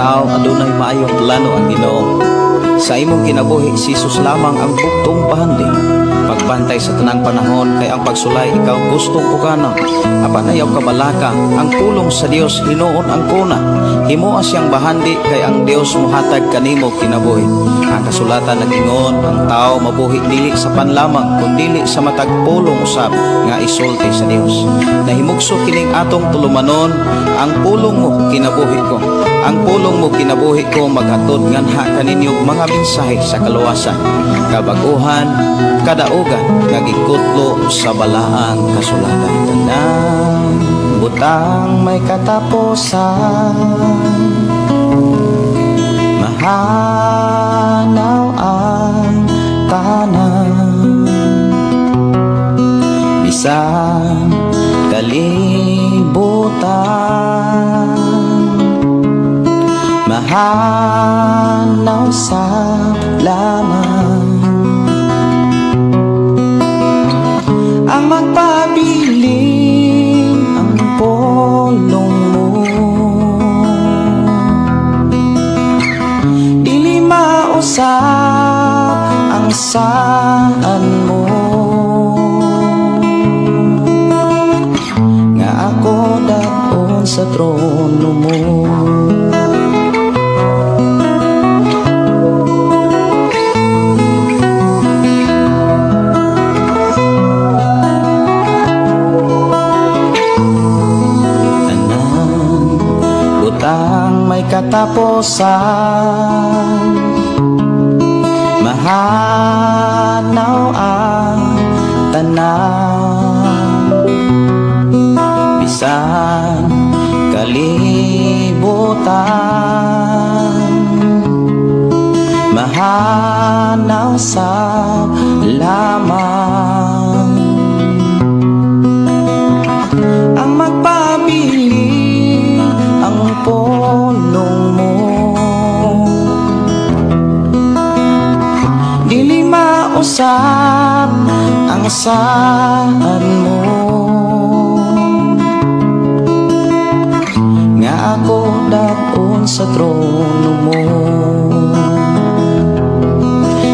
tao adunay maayong plano ang Ginoo. Sa imong kinabuhi si Jesus lamang ang bugtong bahandi. Pagbantay sa tanang panahon kay ang pagsulay ikaw gustong ukana. Apan ayaw kabalaka ang pulong sa Dios hinuon ang kuna. Himoa siyang bahandi kay ang Dios muhatag kanimo kinabuhi. Ang kasulatan nagingon ang tao mabuhi dili sa panlamang kundi sa matag pulong usab nga isulti sa Dios. Nahimugso kining atong tulumanon ang pulong mo kinabuhi ko. Ang pulong mo kinabuhi ko maghatod nganha kaninyong mga mensahe sa kaluwasan, kabaguhan, kadaugan nga gikutlo sa balaang kasulatan. Tanang butang may katapusan, mahanaw ang tanan, bisan kalibutan, mahanaw sa laman ang magpabiling ang pulong mo. Dili mausap ang saan mo nga ako daon sa trono mo. Butang may katapusan, mahanaw ang tanan, bisan kalibutan, mahanaw sa lamang ang magpabiling ang pulong mo. Dili mausap ang saan mo nga ako daon sa trono mo.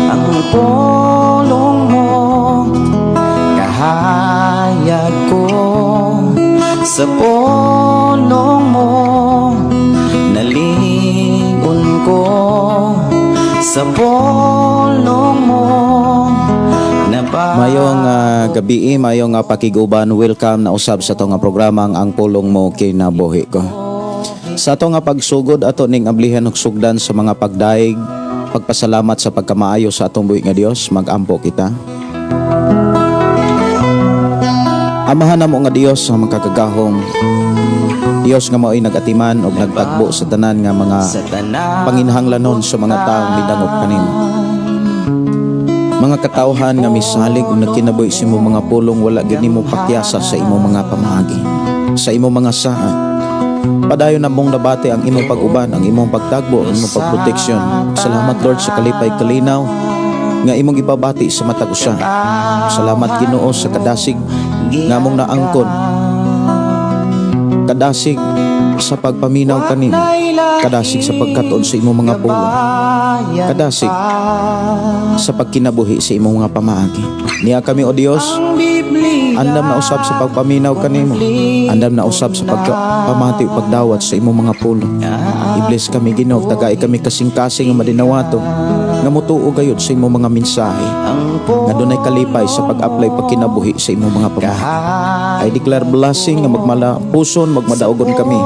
Ang pulong mo kahayag ko, sa pulong mo nalingon ko, sa pulong mo Mayong gabi, mayong pakiguban. Welcome na usab sa itong programa ang pulong mo kinabuhi ko. Sa itong pagsugod ato ning ablihan ug sugdan sa mga pagdaig, pagpasalamat sa pagkamaayo sa atong buhi nga Dios, magampo kita. Amahan namo nga Dios sa mga kakagahom, Dios nga mao'y nagatiman og nagtagbo sa tanan nga mga panginahanglanon sa mga taong midangop kanimo. Mga katawhan nga misalig ug nagkinabuhi sa imong mga pulong, wala gid nimo pakyasa sa imong mga pamaagi, sa imong mga saan. Padayon na mong nabati ang imong pag-uban, ang imong pagtagbo, ang imong pagproteksyon. Salamat Lord sa kalipay kalinaw nga imong ibabati sa matag usa. Salamat Ginoo sa kadasig nga among naangkon, kadasig sa pagpaminaw kanimo, kadasig sa pagkatuon sa imong mga pulong, kadasig sa pagkinabuhi sa imong mga pamaagi. Niya kami o Dios, andam na usab sa pagpaminaw kanimo, andam na usab sa pagpamati o pagdawat sa imong mga pulong. I-bless kami Ginoo, tagay kami kasing-kasing nga madinawato, nga mutuo gayud sa imong mga mensahe, nga dunay kalipay sa pag-apply pagkinabuhi sa imong mga pamaagi. I declare blessing nga magmala puson, magmadaogon kami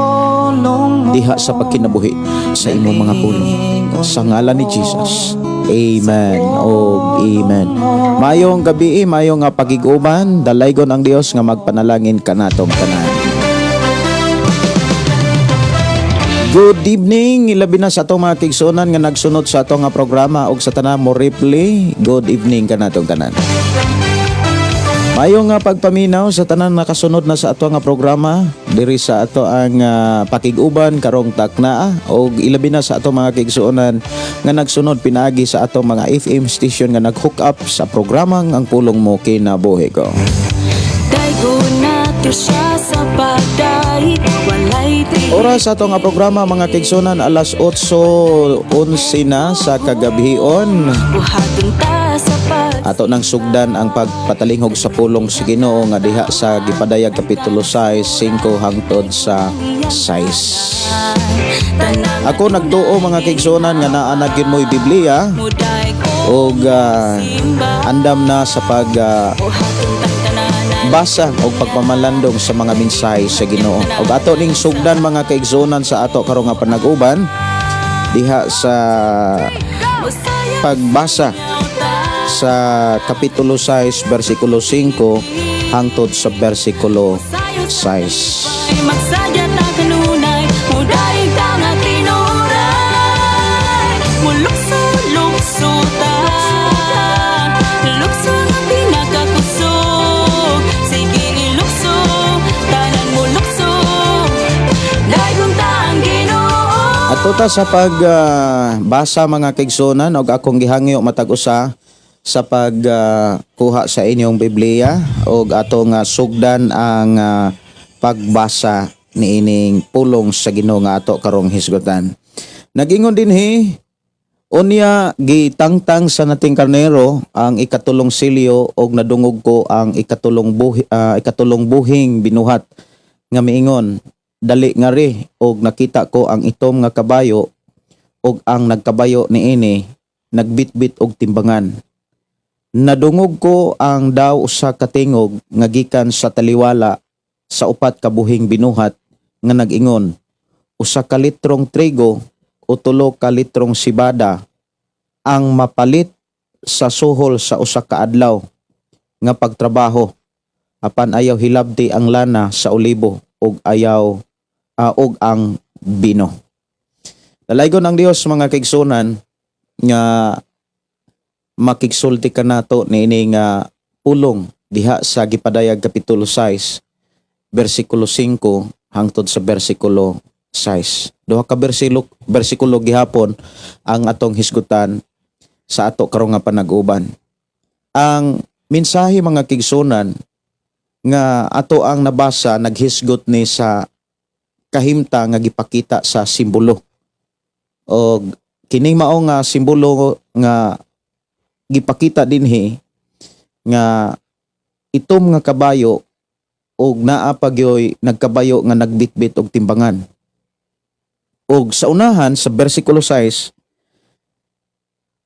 diha sa pagkinabuhi sa imong mga pulong. Sa ngalan ni Jesus, amen o amen. Mayong gabi, mayong pagiguban, dalaygon ang Dios nga magpanalangin kanatong tanan. Good evening, ilabi na sa atong mga kigsunan nga nagsunod sa atong programa ug sa tanan mo replay. Good evening kanatong tanan. Mayong pagpaminaw sa tanan nakasunod na sa ato nga programa diri sa ato ang pakiguban karong takna o ilabi na sa ato mga kigsuonan nga nagsunod pinaagi sa ato mga FM station nga nag-hook up sa programang ang pulong mo kinabuhi ko. Daigo na to siya sa pagdaig, walay Oras sa atong nga programa mga kaigsunan, alas 8:11 na sa kagabhion. Ato nang sugdan ang pagpatalingog sa pulong sa Ginoo nga diha sa Gipadayag kapitulo 6, 5 hangtod sa 6. Ako nagtuo mga kaigsunan nga naa na gyud mo'y Biblia og andam na sa basa o pagpamalandong sa mga mensahe sa Ginoo. Og ato ning sugdan mga kaigsunan sa ato karong nga panag-uban diha sa pagbasa sa kapitulo 6 bersikulo 5 hangtod sa bersikulo 6. Magsadya ta kanunay, mudaig ta nga tinuray. Mulukso-lukso ta, lukso nga pinakakusog. Sige ilukso, tanan mo lukso, daigong ta ang Ginoo. Ato ta sa pagbasa mga kaigsunan og akong gihangyo matag usa sa pagkuha sa inyong Biblia og ato nga sugdan ang pagbasa niining pulong sa Ginoo nga ato karong hisgutan. Nagingon dinhi unya gitangtang sa nating karnero ang ikatulong silyo og nadungog ko ang ikatulong buhing binuhat nga miingon dali nga ri og nakita ko ang itom nga kabayo og ang nagkabayo niini nagbitbit og timbangan. Nadungog ko ang daw usa ka tingog nga gikan sa taliwala sa upat ka buhing binuhat nga nag-ingon, usa ka litrong trigo o 3 ka litrong sibada ang mapalit sa suhol sa usa ka adlaw nga pagtrabaho apan ayaw hilabti ang lana sa olibo og og ang bino. Dalaygon ang Dios mga kaigsunan nga makigsulti ka nato niining pulong diha sa Gipadayag kapitulo 6 bersikulo 5 hangtod sa bersikulo 6. Duha ka bersikulo gihapon ang atong hisgutan sa ato karong nga panag-uban. Ang mensahe mga kaigsunan nga ato ang nabasa naghisgot ni sa kahimta nga gipakita sa simbolo. Og kining mao nga simbolo nga gipakita dinhi nga itom nga kabayo og naa pagyoy nagkabayo nga nagbitbit og timbangan. Og sa unahan sa bersikulo 6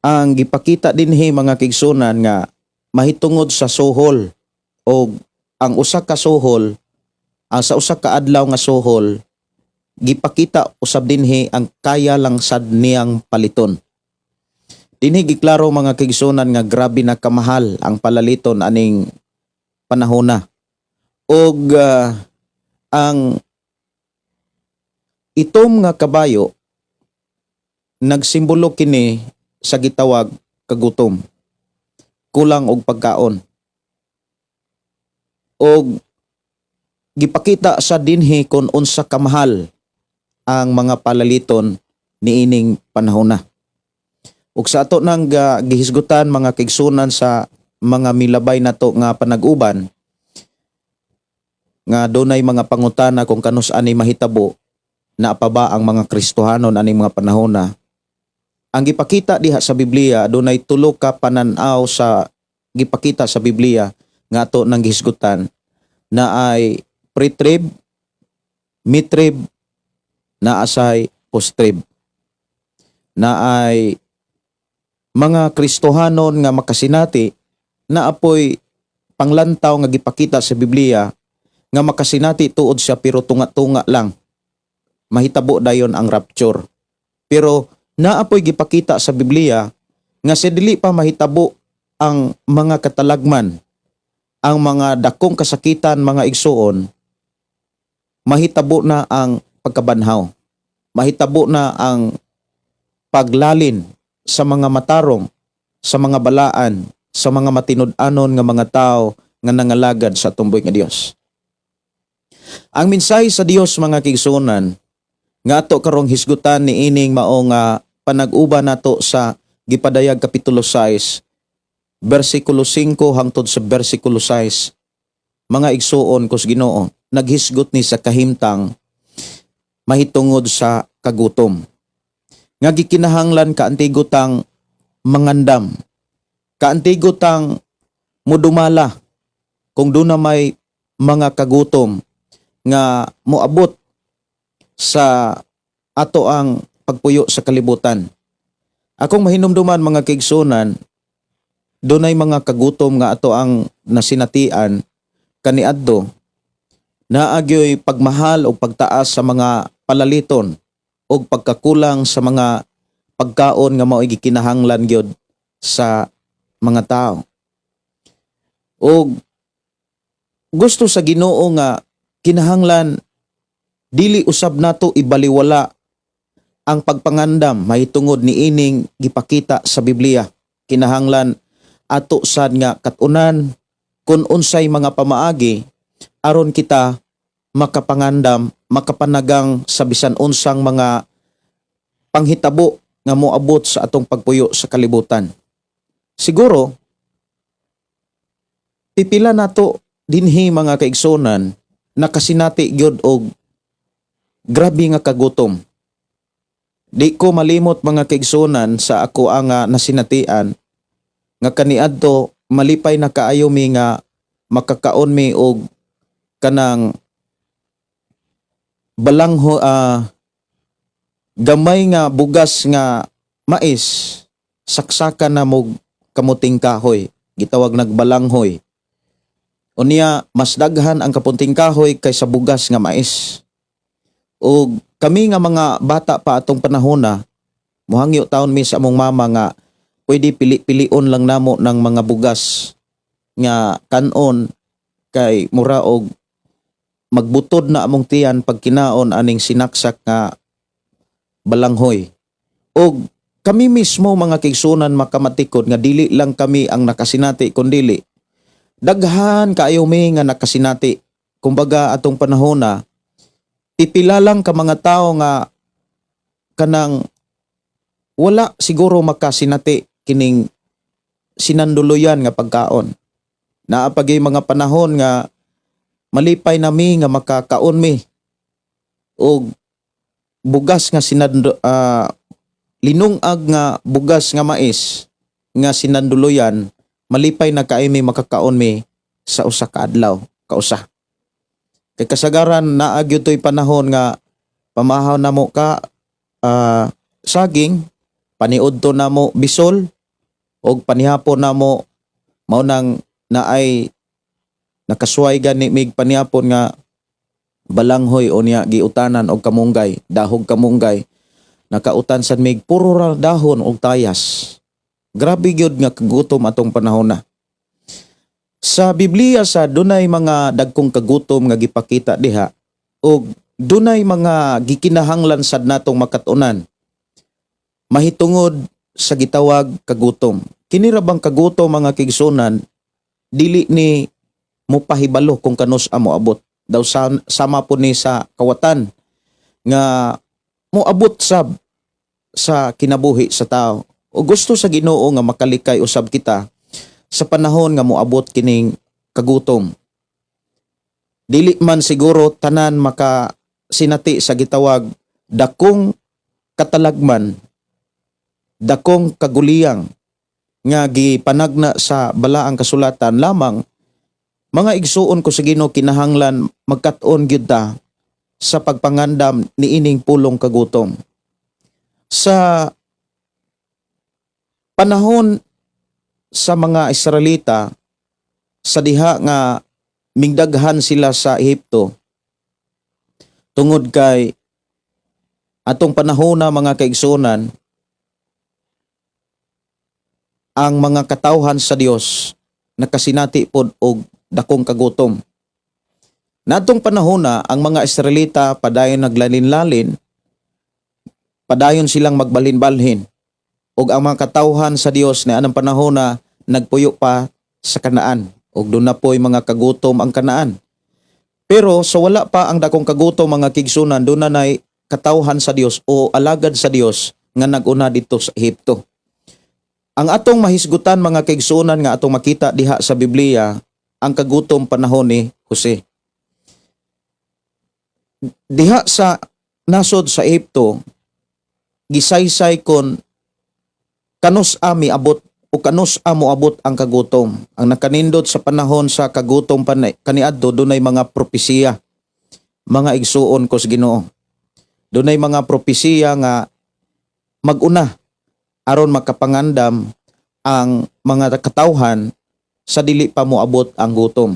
ang gipakita dinhi mga kaigsunan nga mahitungod sa suhol og ang usa ka suhol sa usa ka adlaw nga suhol gipakita usab dinhi ang kaya lang sad niyang paliton. Dinhi giklaro mga kaigsunan nga grabe na kamahal ang palaliton aning panahona. Og ang itom nga kabayo nagsimbolo kini sa gitawag kagutom, kulang og pagkaon. Og gipakita sa dinhi kung unsa kamahal ang mga palaliton niining panahona. Ug sa ato nang gihisgutan mga kaigsunan sa mga milabay nato nga panag-uban nga dunay mga pangutana kung kanus ani mahitabo na pa ba ang mga Kristohanon aning mga panahona. Ang gipakita diha sa Biblia dunay 3 ka pananaw sa gipakita sa Biblia nga ato nang gihisgutan na ay pre-trib, mid-trib, na asay post-trib. Na ay mga Kristohanon nga makasinati na apoy panglantaw nga gipakita sa Biblia nga makasinati tuod siya pero tunga-tunga lang. Mahitabo dayon ang rapture. Pero naapoy gipakita sa Biblia nga sa dili pa mahitabo ang mga katalagman, ang mga dakong kasakitan mga igsuon, mahitabo na ang pagkabanhaw. Mahitabo na ang paglalin sa mga matarong, sa mga balaan, sa mga matinud-anon nga mga tao nga nangalagad sa tumboy nga Dios. Ang mensahe sa Dios mga kaigsunan nga ato karong hisgutan niining mao nga panag-uban nato sa Gipadayag kapitulo 6 bersikulo 5 hangtod sa bersikulo 6. Mga igsuon kus Ginoo, naghisgot ni sa kahimtang mahitungod sa kagutom. Nga gikinahanglan kaantigotang mangandam, kaantigotang mudumala kung doon na may mga kagutom nga moabot sa ato ang pagpuyo sa kalibutan. Akong mahinumduman mga kaigsunan, doon ay mga kagutom nga ato ang nasinatian kaniadto na agyoy pagmahal o pagtaas sa mga palaliton o pagkakulang sa mga pagkaon nga mao'y gikinahanglan gyud sa mga tao. O gusto sa Ginoo nga kinahanglan dili usab nato ibaliwala ang pagpangandam mahitungod ni ining gipakita sa Biblia. Kinahanglan ato sad nga katunan kung unsay mga pamaagi aron kita makapangandam, makapanagang sa bisan unsang mga panghitabo nga moabot sa atong pagpuyo sa kalibutan. Siguro pipila nato dinhi mga kaigsonan nakasinati gyud og grabe nga kagutom. Di ko malimot mga kaigsonan sa ako ang nasinatian nga kaniadto malipay na kaayo mi nga makakaon mi og kanang balangho gamay nga bugas nga mais saksakan na mo kamuting kahoy gitawag nagbalanghoy. Unya mas daghan ang kapunting kahoy kaysa bugas nga mais. O kami nga mga bata pa atong panahona mohangyo taon mi sa among mama nga pwede pili-pilion lang namo ng mga bugas nga kanon kay mura og magbutod na among tiyan pag kinaon aning sinaksak nga balanghoy. O kami mismo mga kaigsunan makamatikod nga dili lang kami ang nakasinati kundi daghan kaayo mi nga nakasinati. Kumbaga atong panahona pipila lang ka mga tao nga kanang wala siguro makasinati kining sinanduluyan nga pagkaon. Naapagay mga panahon nga malipay nami nga makakaon mi og bugas nga linungag nga bugas nga mais nga sinanduluyan malipay na kaay mi makakaon mi sa usa ka adlaw kausa. Kay kasagaran naa gyud toy panahon nga pamahaw namo ka saging, paniudto namo bisol og panihapon namo mao nang naay nakasway gani mig panihapon nga balanghoy o niya giutanan og kamunggay, dahog kamunggay. Nakautan sad mig puro ra dahon og tayas. Grabe gyud nga kagutom atong panahon na. Sa Biblia sa dunay mga dagkong kagutom nga gipakita diha ug dunay mga gikinahanglan sad natong makatunan mahitungod sa gitawag kagutom. Kini ra bang kagutom mga kigsunan dili ni mopahibalo kung kanus amo abot. Daw sama po ni sa kawatan nga moabot sab sa kinabuhi sa tao. O gusto sa Ginoo nga makalikay usab kita sa panahon nga moabot kining kagutom. Dili man siguro tanan makasinati sa gitawag dakong katalagman, dakong kaguliyang nga gipanagna sa balaang kasulatan lamang mga igsuon ko sa Ginoo kinahanglan magkat-on gyud ta sa pagpangandam niining pulong kagutom. Sa panahon sa mga Israelita sa diha nga mingdaghan sila sa Ehipto tungod kay atong panahon na mga kaigsunan ang mga katawhan sa Dios nakasinati pod og dakong kagutom. Natong panahon na ang mga Israelita padayon naglalin-lalin, padayon silang magbalhin-balhin. Og ang mga katawhan sa Dios na anang panahon na nagpuyo pa sa Kanaan. Og doon na po'y mga kagutom ang Kanaan. Pero sa wala pa ang dakong kagutom mga kigsunan, doon na na'y katawhan sa Dios o alagad sa Dios nga naguna dito sa Ehipto. Ang atong mahisgutan mga kaigsunan nga atong makita diha sa Biblia ang kagutom panahon ni Jose. Diha sa nasod sa Ehipto gisaysay kon kanus ami abot o kanus amo abot ang kagutom. Ang nakanindot sa panahon sa kagutom kaniadto dunay mga propesiya, mga igsuon ko sa Ginoo. Dunay mga propesiya nga maguna aron makapangandam ang mga katawhan sa dili pa moabot ang gutom.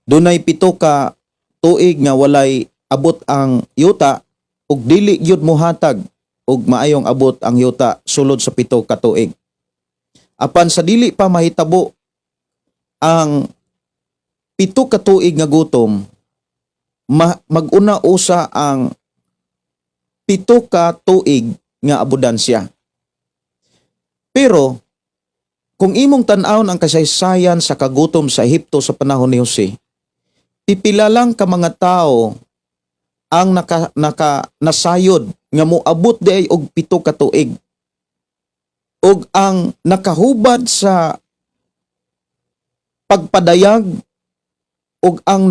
Dunay 7 ka tuig nga walay abot ang yuta ug dili gyud mohatag ug maayong abot ang yuta sulod sa 7 ka tuig. Apan sa dili pa mahitabo ang 7 ka tuig nga gutom, maguna usa ang 7 ka tuig nga abudansya. Pero kung imong tan-awon ang kasaysayan sa kagutom sa Ehipto sa panahon ni Jose, pipila lang ka mga tao ang nasayod nga moabot di ay og 7 ka tuig. Og ang nakahubad sa pagpadayag og ang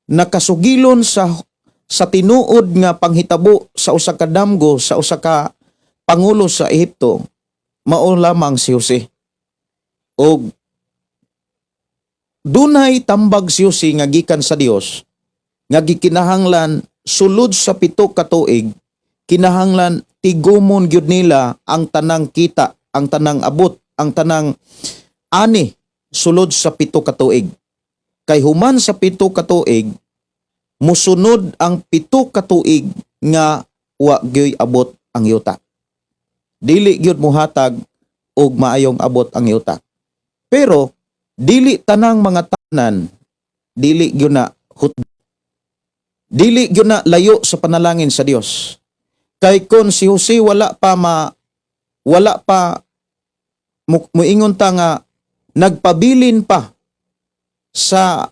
nakasugilon sa tinuod nga panghitabo sa usa ka damgo sa usa ka pangulo sa Ehipto, mao lamang si Jose. Og dunay tambag si Jose nga gikan sa Dios nga gikinahanglan sulod sa 7 ka tuig, kinahanglan tigumon gyud nila ang tanang kita, ang tanang abot, ang tanang ani sulod sa 7 ka tuig. Kay human sa 7 ka tuig, musunod ang 7 ka tuig nga wa gyoy abot ang yuta. Dili gyud mohatag og maayong abot ang yuta. Pero dili tanang mga tanan, dili gyud na dili gyud na layo sa panalangin sa Dios. Kay kon si Jose wala pa muingon ta nga nagpabilin pa sa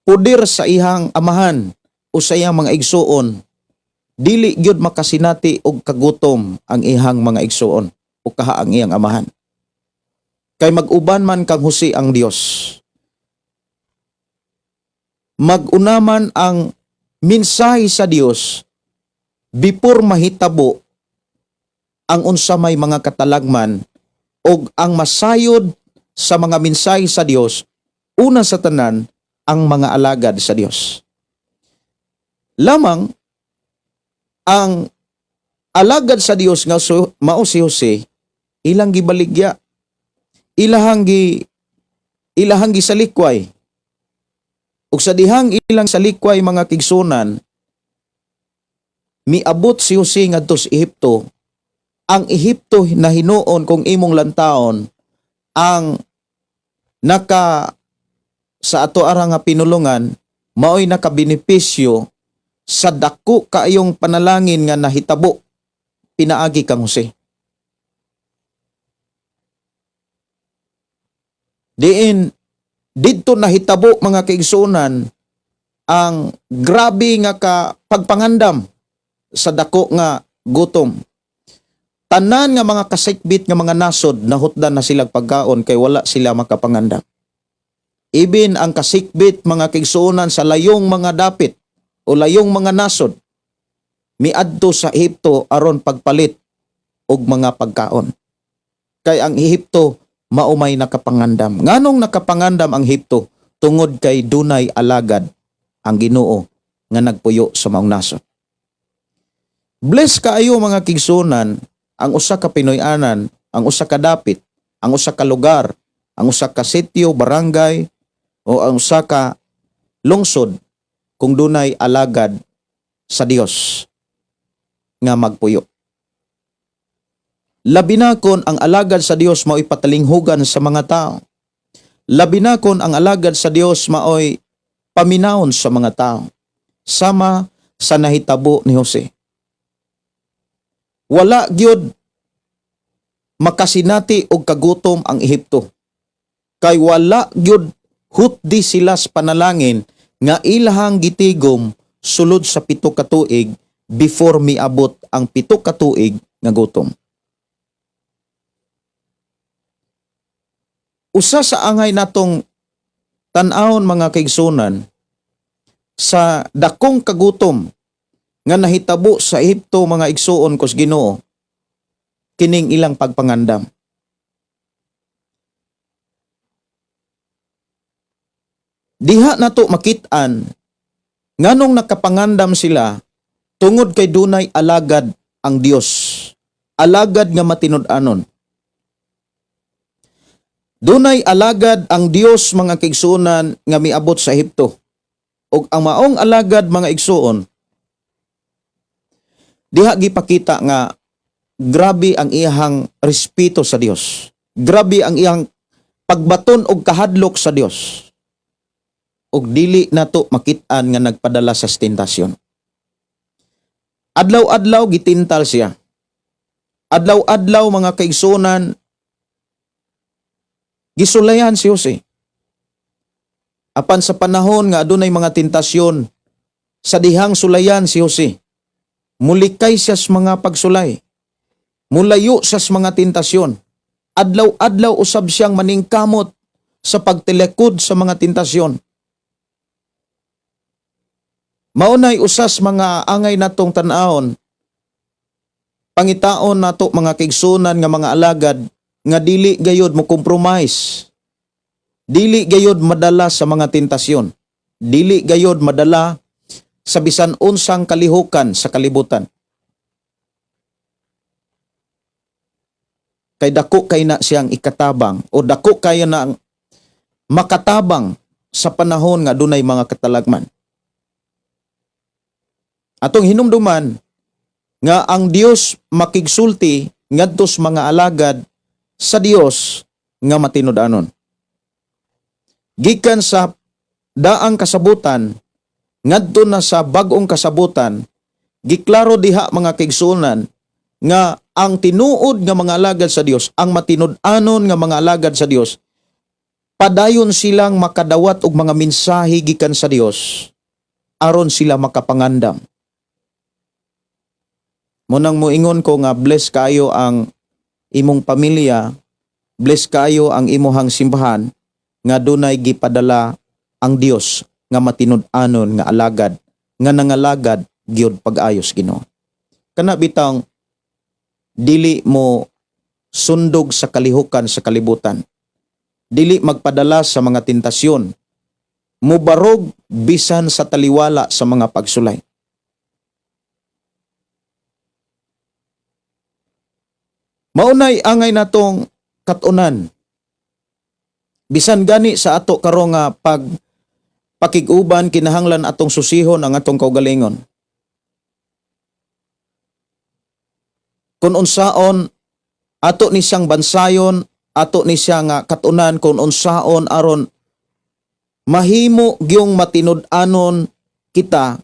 poder sa ihang amahan o sa iyang mga igsuon, dili gyud makasinati og kagutom ang ihang mga igsuon o kaha ang iyang amahan. Kay mag-uban man kang Jose ang Dios. Mag-unaman ang mensahe sa Dios before mahitabo ang unsa may mga katalagman og ang masayod sa mga mensahe sa Dios, una sa tanan ang mga alagad sa Dios. Lamang ang alagad sa Dios nga mao si Jose, ilang gibaligya, ilahang gisalikway. Ug sa dihang ilang salikway mga kigsunan, miabot si Jose ngadto sa Ehipto. Ang Ehipto na hinuon kung imong lantaon ang sa ato ara nga pinulungan maoy nakabenepisyo sa dako kaayong panalangin nga nahitabo pinaagi kang Jose. Diin didto nahitabo mga kaigsunan ang grabe nga pagpangandam sa dako nga gutom. Tanan nga mga kasikbit nga mga nasod nahutdan na silang pagkaon kay wala sila makapangandam. Even ang kasikbit mga kaigsunan sa layong mga dapit o layong mga nasod miadto sa Ehipto aron pagpalit og mga pagkaon. Kay ang Ehipto maumay nakapangandam. Nganong nakapangandam ang Ehipto? Tungod kay dunay alagad ang Ginoo nga nagpuyo sa maong nasod. Bless kaayo mga kigsunan ang usa ka Pinoy-anan, ang usa ka dapit, ang usa ka lugar, ang usa ka sitio, barangay o ang usa ka lungsod kung dunay alagad sa Dios nga magpuyo. Labi na kon ang alagad sa Dios mao'y patalinghugan sa mga tao. Labi na kon ang alagad sa Dios mao'y paminawon sa mga tao. Sama sa nahitabo ni Jose. Wala gyud makasinati og kagutom ang Ehipto. Kay wala gyud hutdi sila sa panalangin nga ilahang gitigom sulod sa 7 ka tuig before miabot ang 7 ka tuig nga gutom. Usa sa angay natong tan-awon mga kaigsunan sa dakong kagutom nga nahitabo sa Ehipto mga igsuon kos Ginoo, kining ilang pagpangandam. Diha nato makit-an nganong nakapangandam sila tungod kay dunay alagad ang Dios. Alagad nga matinud-anon. Dunay alagad ang Dios mga kaigsuonan nga miabot sa Ehipto. Ug ang maong alagad mga igsuon, diha gipakita nga grabe ang iyang respeto sa Dios. Grabe ang iyang pagbaton og kahadlok sa Dios. Ug dili nato makit-an nga nagpadala sa tentasyon. Adlaw-adlaw gitintal siya. Adlaw-adlaw mga kaigsuonan, gisulayan si Jose. Apan sa panahon nga adunay mga tentasyon, sa dihang sulayan si Jose, mulikay siya sa mga pagsulay. Mulayo siya sa mga tentasyon. Adlaw-adlaw usab siyang maningkamot sa pagtilekod sa mga tentasyon. Maunay usas mga angay natong tan-aon, pangitaon nato mga kaigsunan nga mga alagad nga dili gayud mo compromise. Dili gayud madala sa mga tentasyon. Dili gayud madala sa bisan unsang kalihukan sa kalibutan. Kay dako kay na siyang ikatabang o dako kay na makatabang sa panahon nga dunay mga katalagman. Atong hinumduman nga ang Dios makigsulti ngadto sa mga alagad sa Dios nga matinud-anon. Gikan sa daang kasabutan ngadto na sa bag-ong kasabutan, giklaro diha mga kaigsuonan nga ang tinuod nga mga alagad sa Dios, ang matinud-anon nga mga alagad sa Dios, padayon silang makadawat og mga mensahe gikan sa Dios aron sila makapangandam. Munang moingon ko nga bless kayo ang imong pamilya, bless kayo ang imuhang simbahan nga dunay gipadala ang Dios nga matinud-anon nga alagad, nga nangalagad gyud pag-ayos Ginoo. Kana bitang dili mo sundog sa kalihukan sa kalibutan. Dili magpadala sa mga tentasyon. Mubarog bisan sa taliwala sa mga pagsulay. Maunay angay natong katunan. Bisan gani sa ato karon nga pakiguban kinahanglan atong susihon ang atong kaugalingon. Kung unsaon ato ni siyang bansayon, ato ni siya nga katunan kung unsaon aron mahimo gyung matinud-anon kita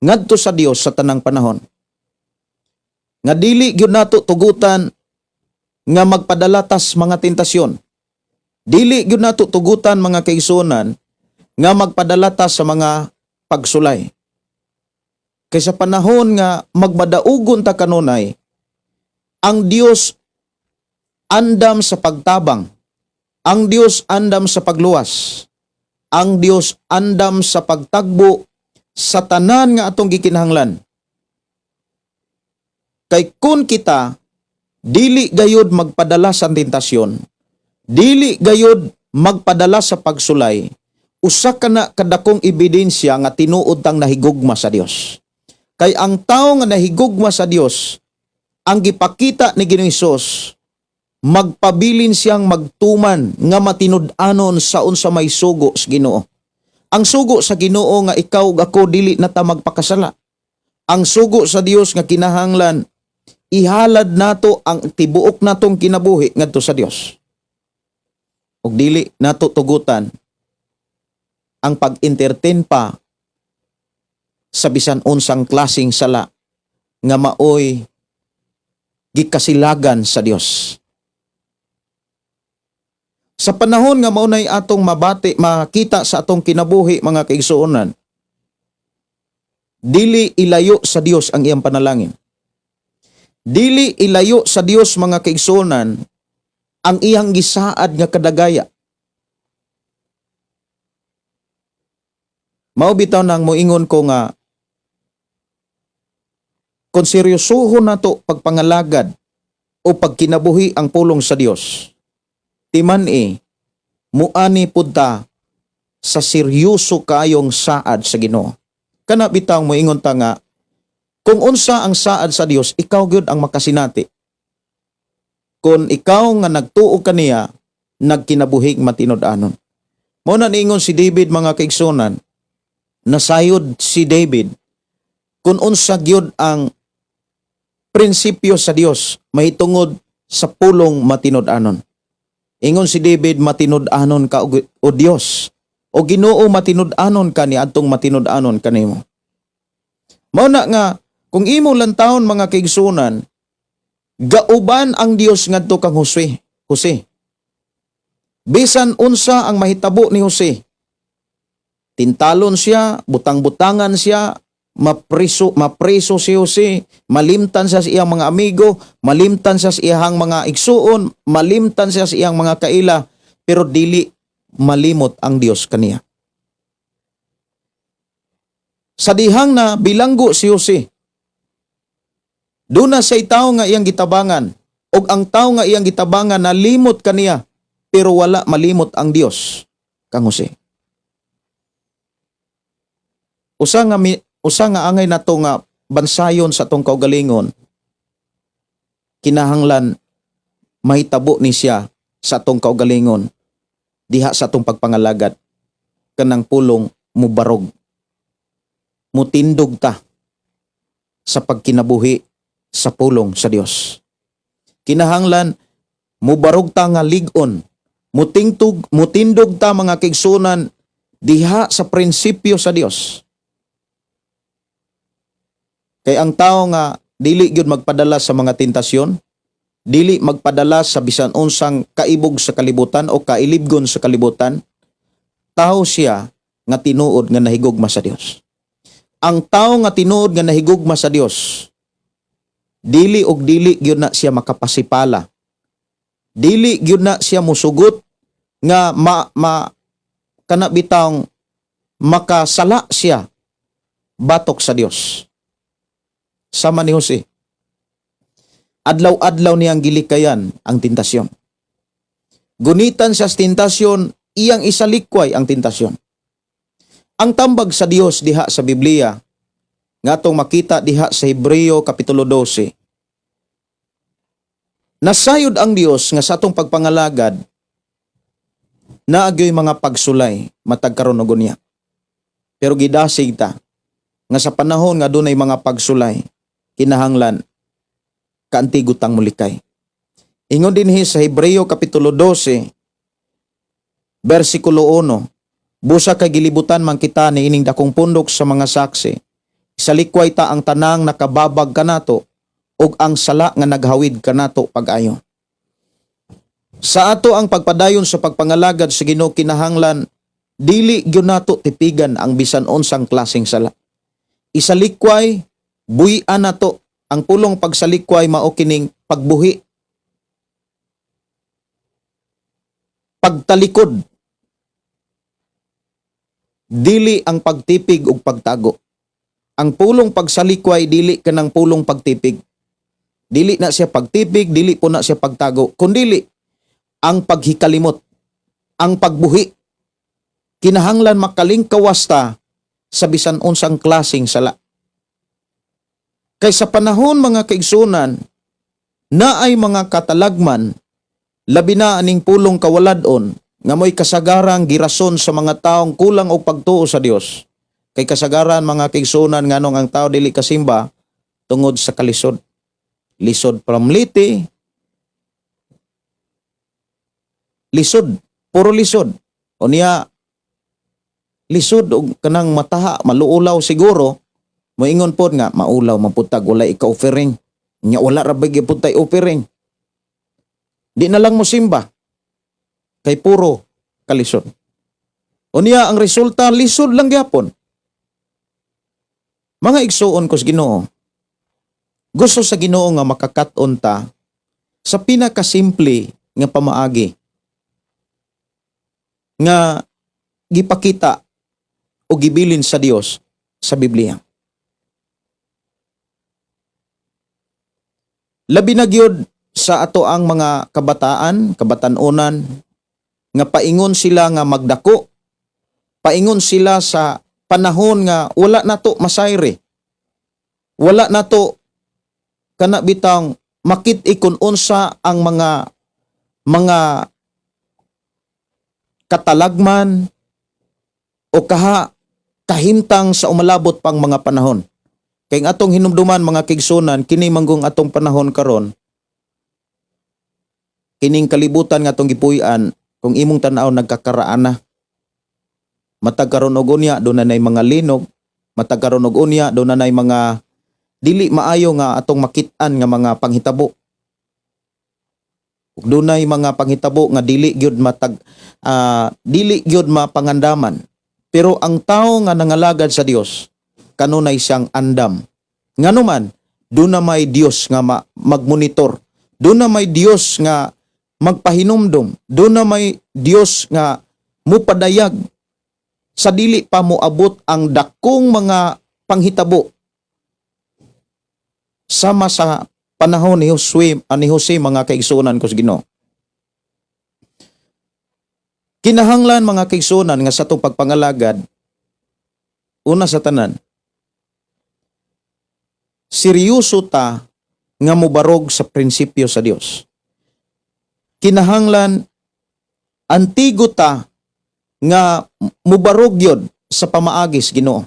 ngadto sa Dios sa tanang panahon. Nga dili gyud nato tugutan nga magpadalatas mga tentasyon. Dili gyud nato tugutan mga kaigsuonan nga magpadalatas sa mga pagsulay. Kay sa panahon nga magmadaugon ta kanunay, ang Dios andam sa pagtabang. Ang Dios andam sa pagluwas. Ang Dios andam sa pagtagbo sa tanan nga atong gikinahanglan. Kay kun kita dili gayud magpadala sa tentasyon, dili gayud magpadala sa pagsulay, usa ka na kadakong ebidensya nga tinuod tang nahigugma sa Dios. Kay ang tao nga nahigugma sa Dios, ang gipakita ni Ginoong Hesus, magpabilin siyang magtuman nga matinud-anon sa unsa may sugo sa Ginoo. Ang sugo sa Ginoo nga ikaw ug ako dili na ta magpakasala. Ang sugo sa Dios nga kinahanglan ihalad nato ang tibuok natong kinabuhi ngadto sa Dios. Ug dili nato tugutan ang pag-entertain pa sa bisan unsang klaseng sala nga maoy gikasilagan sa Dios. Sa panahon nga maunay atong makita sa atong kinabuhi mga kaigsuonan, dili ilayo sa Dios ang iyang panalangin. Dili ilayo sa Dios mga kaigsuonan ang iyang gisaad nga kadagaya. Mao bitaw nang moingon ko nga kung seryosohon nato pagpangalagad o pagkinabuhi ang pulong sa Dios, timan muani pud ta sa seryoso kayong saad sa Ginoo. Kana bitaw moingon ta nga kung unsa ang saad sa Dios, ikaw gyud ang makasinati. Kung ikaw nga nagtuo kaniya, nagkinabuhig matinud-anon. Mao na niingon si David mga kaigsunan, nasayod si David kung unsa gyud ang prinsipyo sa Dios mahitungod sa pulong matinud-anon. Ingon si David, matinud-anon ka o Dios, o Ginoo matinud-anon ka ni adtong matinud-anon kanimo. Mao na nga kung imo lantawon mga kaigsunan, gauban ang Dios ngadto kang Jose. Bisan unsa ang mahitabo ni Jose, tintalon siya, butang-butangan siya, mapreso si Jose, malimtan siya sa iyang mga amigo, malimtan siya sa iyang mga igsuon, malimtan siya sa iyang mga kaila, pero dili malimot ang Dios kaniya. Sa dihang na bilanggo si Jose, doon na say tao nga iyang gitabangan, o ang tao nga iyang gitabangan na limot kaniya, pero wala malimot ang Dios kang Jose. Usa nga angay nato nga bansayon sa atong kaugalingon, kinahanglan mahitabo ni siya sa atong kaugalingon diha sa atong pagpangalagad kanang pulong mubarog. Mutindog ta sa pagkinabuhi sa pulong sa Dios. Kinahanglan mubarog ta nga lig-on, mutindog ta mga kaigsunan diha sa prinsipyo sa Dios. Kay ang tao nga dili gyud magpadala sa mga tentasyon, dili magpadala sa bisan unsang kaibog sa kalibutan o kailibgon sa kalibutan, tao siya nga tinuod nga nahigugma sa Dios. Ang tao nga tinuod nga nahigugma sa Dios, dili og dili gyud na siya makapasipala. Dili gyud na siya musugot nga kana bitawng makasala siya batok sa Dios. Sama ni Jose, adlaw-adlaw niyang gilikayan ang tentasyon. Gunitan siya sa tentasyon, iyang isalikway ang tentasyon. Ang tambag sa Dios diha sa Biblia, nga atong makita diha sa Hebreo Kapitulo 12, nasayod ang Dios nga sa atong pagpangalagad, naagyoy mga pagsulay, matag karon og unya. Pero gidasig ta, nga sa panahon nga dunay mga pagsulay, kinahanglan kaantigutang mulikay. Ingon dinhi sa Hebreo Kapitulo 12, versikulo 1, busa kay gilibutan man kita ni ining dakong pundok sa mga saksi, isalikway ta ang tanang nakababag kanato ug ang sala nga naghawid kanato pag-ayo. Sa ato ang pagpadayon sa pagpangalagad sa Ginoo, kinahanglan dili gyud nato tipigan ang bisan unsang klaseng sala. Isalikway, buhi-an nato. Ang pulong pagsalikway mao kining pagbuhi, pagtalikod, dili ang pagtipig ug pagtago. Ang pulong pagsalikway dili kanang pulong pagtipig. Dili na siya pagtipig, dili po na siya pagtago, kundi ang paghikalimot, ang pagbuhi. Kinahanglan makalingkawas ta sa bisan unsang klaseng sala. Kay sa panahon mga kaigsunan, na ay mga katalagman, labi na aning pulong kawaladon, nga mo'y kasagarang girason sa mga taong kulang og pagtuo sa Dios. Kay kasagaran mga kaigsunan nganong ang tao dili kasimba tungod sa kalisod. Lisod pramliti, lisod, puro lisod. O niya, lisod og kanang mataha, maluulaw siguro, moingon pod nga maulaw maputag wala ika-offering. Nya wala ra bagi putay offering. Di na lang mo simba. Kay puro kalisod. Unya ang resulta lisod lang gyapon. Mga igsuon ko sa Ginoo, gusto sa Ginoo nga makakat-on ta sa pinakasimple nga pamaagi nga gipakita o gibilin sa Dios sa Biblia. Labi na gyud sa ato ang mga kabatanunan nga paingon sila nga magdako, paingon sila sa panahon nga wala nato masayre, wala nato kana bitang makit ikon unsa ang mga katalagman o kahimtang sa umalabot pang mga panahon. Kay ang atong hinumduman mga kigsunan, kini manggong atong panahon karon, kining kalibutan nga atong gipuy-an, kung imong tan-aw nagkakaraan na. Matag karon og unya do na nay mga linog, matag karon og unya do na nay mga dili maayo nga atong makit-an nga mga panghitabo. Ug dunay mga panghitabo nga dili gyud mapangandaman. Pero ang tao nga nangalagad sa Dios, kanunay siyang andam. Nganuman, doon na may Dios nga magmonitor. Doon na may Dios nga magpahinumdom. Doon na may Dios nga mupadayag sa dili pa moabot ang dakong mga panghitabo. Sama sa panahon ni Jose mga kaigsunan ko sa Ginoo. Kinahanglan mga kaigsunan nga sa itong pagpangalagad, una sa tanan, seryoso ta nga mubarog sa prinsipyo sa Dios. Kinahanglan antigo ta nga mubarog yod sa pamaagis Ginoo.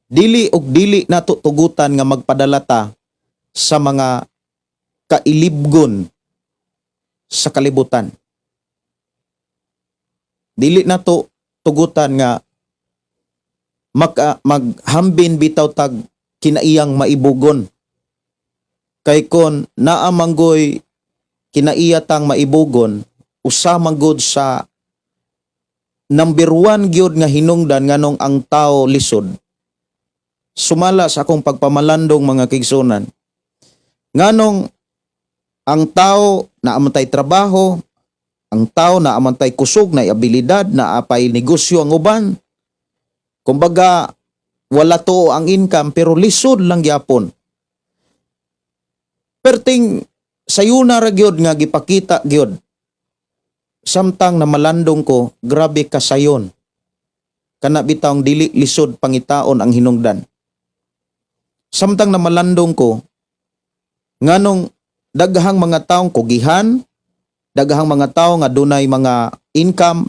Dili og dili nato tugutan nga magpadala ta sa mga kailibgon sa kalibutan. Dili nato tugutan nga maghambin bitaw tag kinaiyang maibugon. Kay kon naa manggoy kinaiyatang maibugon, usa manggod sa number 1 gyud nga hinungdan nganong ang tao lisod. Sumala sa akong pagpamalandong mga kigsunan, nganong ang tao naamantay trabaho, ang tao naamantay kusog na abilidad, naapay negosyo ang uban. Kumbaga, wala to ang income pero lisod lang gyapon. Perting sayuna ra gyud nga gipakita gyud. Samtang na malandong ko, grabe kasayon. Kana bitawng dili lisod pangitaon ang hinungdan. Samtang na malandong ko, nganong daghang mga taong kugihan, daghang mga tao nga dunay mga income,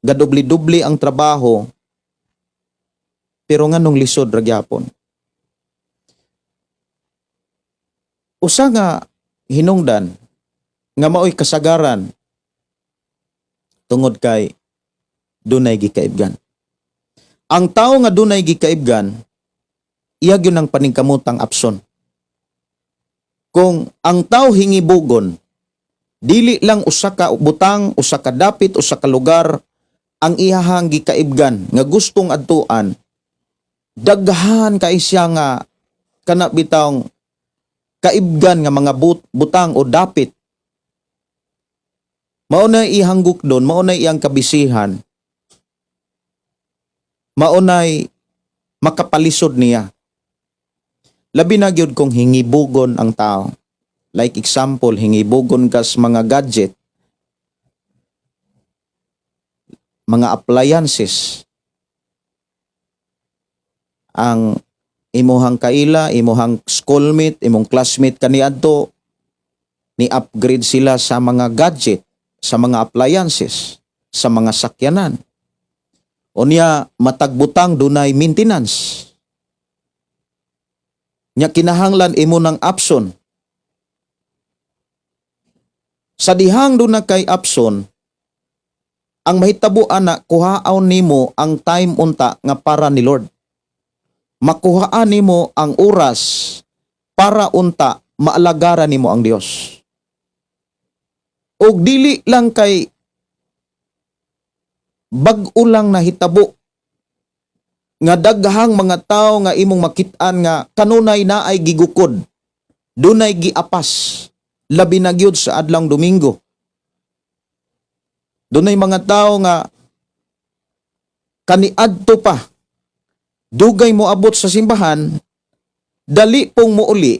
gadubli-dubli ang trabaho, pero nganong lisod ra gyapon. Usa nga hinungdan nga maoy kasagaran tungod kay dunay gikaibgan. Ang tao nga dunay gikaibgan, iya gyud ang paningkamutang apson. Kung ang tao hingibugon, dili lang usa ka butang, usa ka dapit, usa ka lugar ang iyahang gikaibgan nga gustong adtuan, daghan kay siya nga kana bitawng kaibgan nga mga butang o dapit. Maunay iyang gukdon, maunay iyang kabisihan, maunay makapalisod niya. Labi na gyud kung hingibugon ang tao. Like example, hingibugon kas mga gadget, mga appliances. Ang imuhang kaila, imuhang schoolmate, imong classmate kaniadto, ni-upgrade sila sa mga gadget, sa mga appliances, sa mga sakyanan. Unya matagbutang dunay maintenance. Nya kinahanglan imo ng option. Sa dihang do na kay option, ang mahitabo ana kuhaon nimo ang time unta nga para ni Lord. Makuhaan nimo ang oras para unta maalagaran nimo ang Dios. Og dili lang kay bag-o lang nahitabo nga daghang mga tao nga imong makit-an nga kanunay naay gigukod, dunay giapas, labi na gyud sa adlang Domingo. Dunay mga tao nga kaniadto pa, dugay mo abot sa simbahan, dali pong muuli,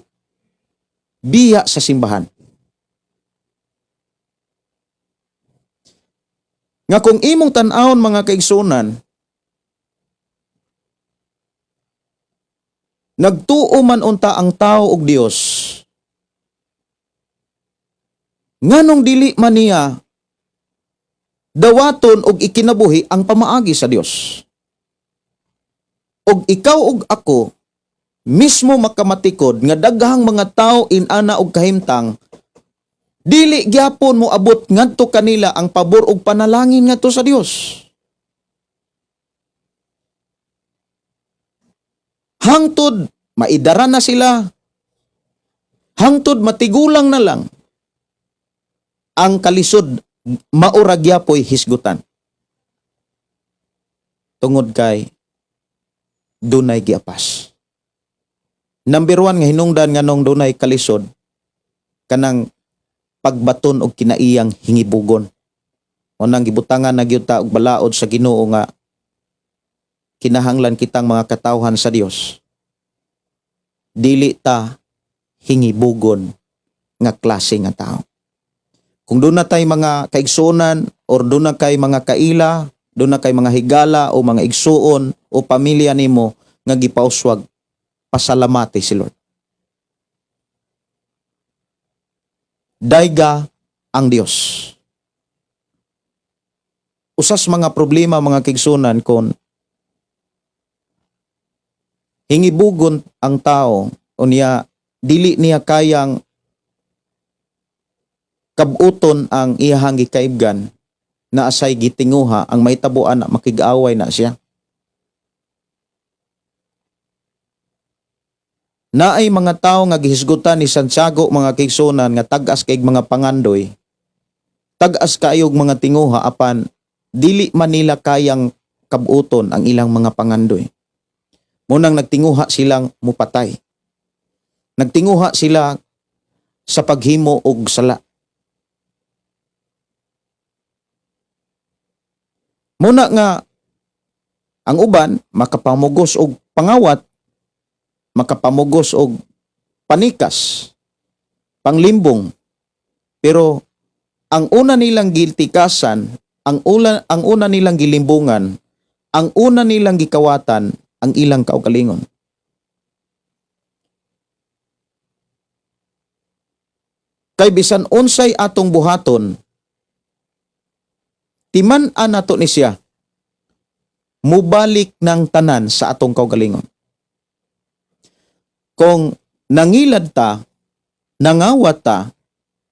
biya sa simbahan. Nga kung imong tan-awon mga kaigsunan, nagtuo man unta ang tao og Dios, nganong dili man niya dawaton og ikinabuhi ang pamaagi sa Dios. Og ikaw og ako mismo makamatikod nga daghang mga tao inana og kahimtang dili gyapon mo abot ngadto kanila ang pabor og panalangin ngadto sa Dios. Hangtod maidara na sila, hangtod matigulang na lang, ang kalisod maura gyapoy hisgutan. Tungod kay dunay giapas. Number 1 nga hinungdan nga nung dunay kalisod, kanang pagbaton og kinaiyang hingibugon. Unang gibutangan na gyud ta og balaod sa Ginoo nga kinahanglan kitang mga katawhan sa Dios. Dili ta hingibugon nga klase nga tao. Kung doon na tay mga kaigsunan or doon na kay mga kaila, doon na kay mga higala o mga igsuon o pamilya nimo nga gipauswag, pasalamati si Lord. Dayga ang Dios. Usas mga problema mga kaigsunan kon hingibugon ang tao o niya dili niya kayang kabuton ang iyahang gikaibgan na asay gitinguha ang may tabuan na makig-away na siya. Naay mga tao nga gihisgutan ni Santiago mga kaigsunan nga tag-as kay mga pangandoy, tag-as kaayog mga tinguha apan dili man nila kayang kabuton ang ilang mga pangandoy. Munang nagtinguha silang mupatay. Nagtinguha sila sa paghimo og sala. Muna nga ang uban makapamugos og pangawat, makapamugos og panikas, panglimbong. Pero ang una nilang giltikasan, ang una nilang gilimbungan, ang una nilang gikawatan, ang ilang kaugalingon. Kay bisan unsay atong buhaton, timan-an nato ni siya, mubalik ng tanan sa atong kaugalingon. Kung nangilad ta, nangawat ta,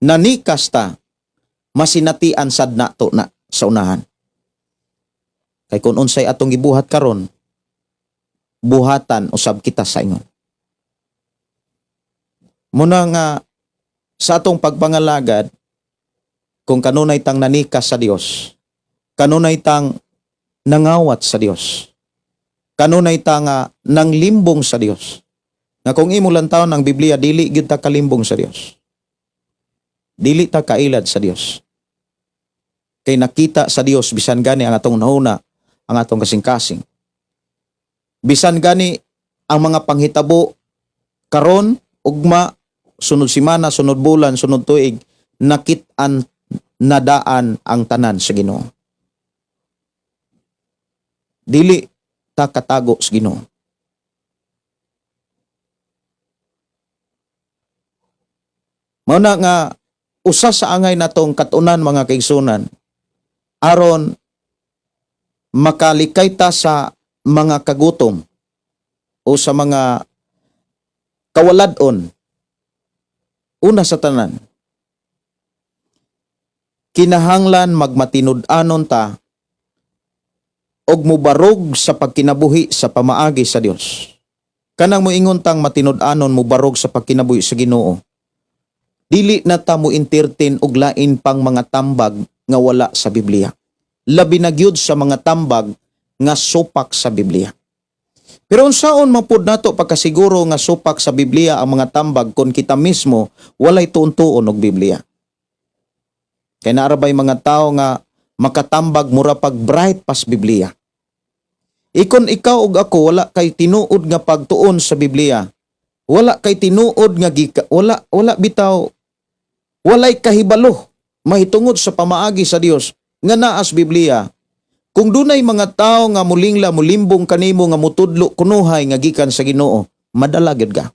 nanikas ta, masinatian sad nato na sa unahan. Kay kung unsay atong gibuhat karon, buhatan usab kita sa ingon. Muna nga sa atong pagpangalagad, kung kanunay tang nanikas sa Dios, kanunay tang nangawat sa Dios, kanunay tang nanglimbong sa Dios, na kung imo lantaw ng Biblia, dili gyud ta kalimbong sa Dios. Dili ta kailad sa Dios. Kay nakita sa Dios bisan gani ang atong nahuna, ang atong kasing-kasing. Bisan gani ang mga panghitabo karon, ugma, sunod simana, sunod bulan, sunod tuig, nakit-an nadaan ang tanan sa Ginoo. Dili ta katago sa Ginoo. Mao na nga usa sa angay natong katunan mga kaigsunan, aron makalikay ta sa mga kagutom o sa mga kawaladon. Una sa tanan, kinahanglan magmatinud-anon ta og mubarog sa pagkinabuhi sa pamaagi sa Dios. Kanang moingon tang matinud-anon mubarog sa pagkinabuhi sa Ginoo. Dili na ta mo entertain og lain pang mga tambag nga wala sa Biblia. Labi na gyud sa mga tambag nga supak sa Biblia. Pero unsaon mapud nato pagkasiguro nga supak sa Biblia ang mga tambag kung kita mismo walay tuon-tuon og Biblia? Kay naarabay mga tao nga makatambag mura pag bright pas Biblia. Ikon ikaw ug ako wala kay tinuod nga pagtuon sa Biblia. Wala kay tinuod nga wala bitaw walay kahibalo mahitungod sa pamaagi sa Dios nga naa sa Biblia. Kung dunay mga tao nga mulingla mulimbong kanimo nga mutudlo kunuhay nga gikan sa Ginoo, madala gyud ka.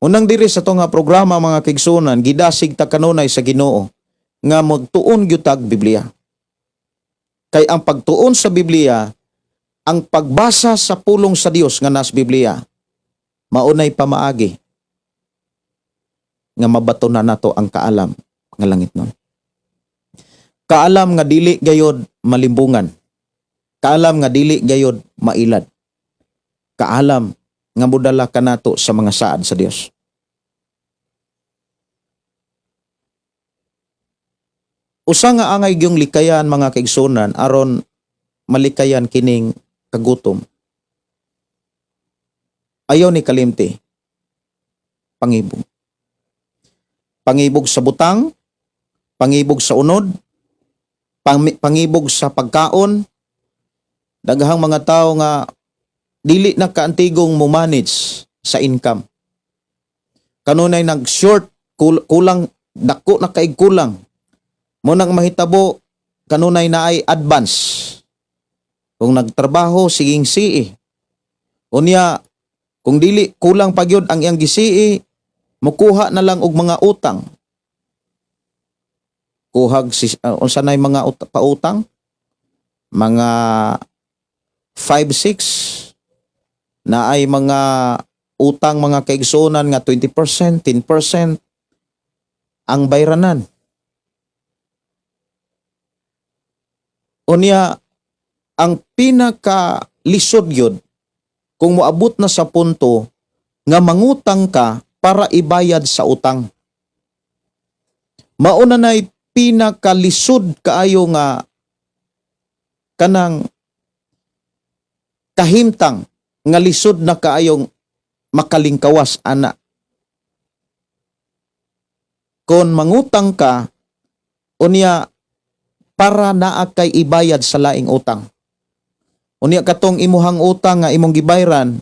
Unang diri sa to nga programa mga kaigsunan, gidasig ta kanunay sa Ginoo nga magtuon gyud tag Biblia. Kay ang pagtuon sa Biblia, ang pagbasa sa pulong sa Dios nga nas Biblia, maunay pamaagi nga mabato na nato ang kaalam nga langit nun. Kaalam nga dili gayod malimbungan. Kaalam nga dili gayod mailad. Kaalam nga mudala kanato sa mga saad sa Dios. Usa nga angay gyung likayan mga kaigsunan aron malikayan kining kagutom. Ayaw ni kalimti. Pangibog. Pangibog sa butang, pangibog sa unod, pangibog sa pagkaon. Daghang mga tao nga dili na kaantigong mo-manage sa income. Kanunay nag-short, kulang, dako na kaig kulang. Munang mahitabo, kanunay na ay advance. Kung nagtrabaho, siging sii. Unya, kung dili kulang pagyod ang iyang gisii, mukuha na lang og mga utang. Kuhag unsa nay mga pautang? Mga 5-6 na ay mga utang mga kaigsunan nga 20%, 10% ang bayranan. Unya, ang pinaka lisod yun, kung moabot na sa punto nga mangutang ka para ibayad sa utang. Mauna na'y pinakalisod kaayo nga kanang kahimtang nga lisod na kaayong makalingkawas ana. Kung mangutang ka, unya para naa kay ibayad sa laing utang. Unya katong imuhang utang nga imong gibayran,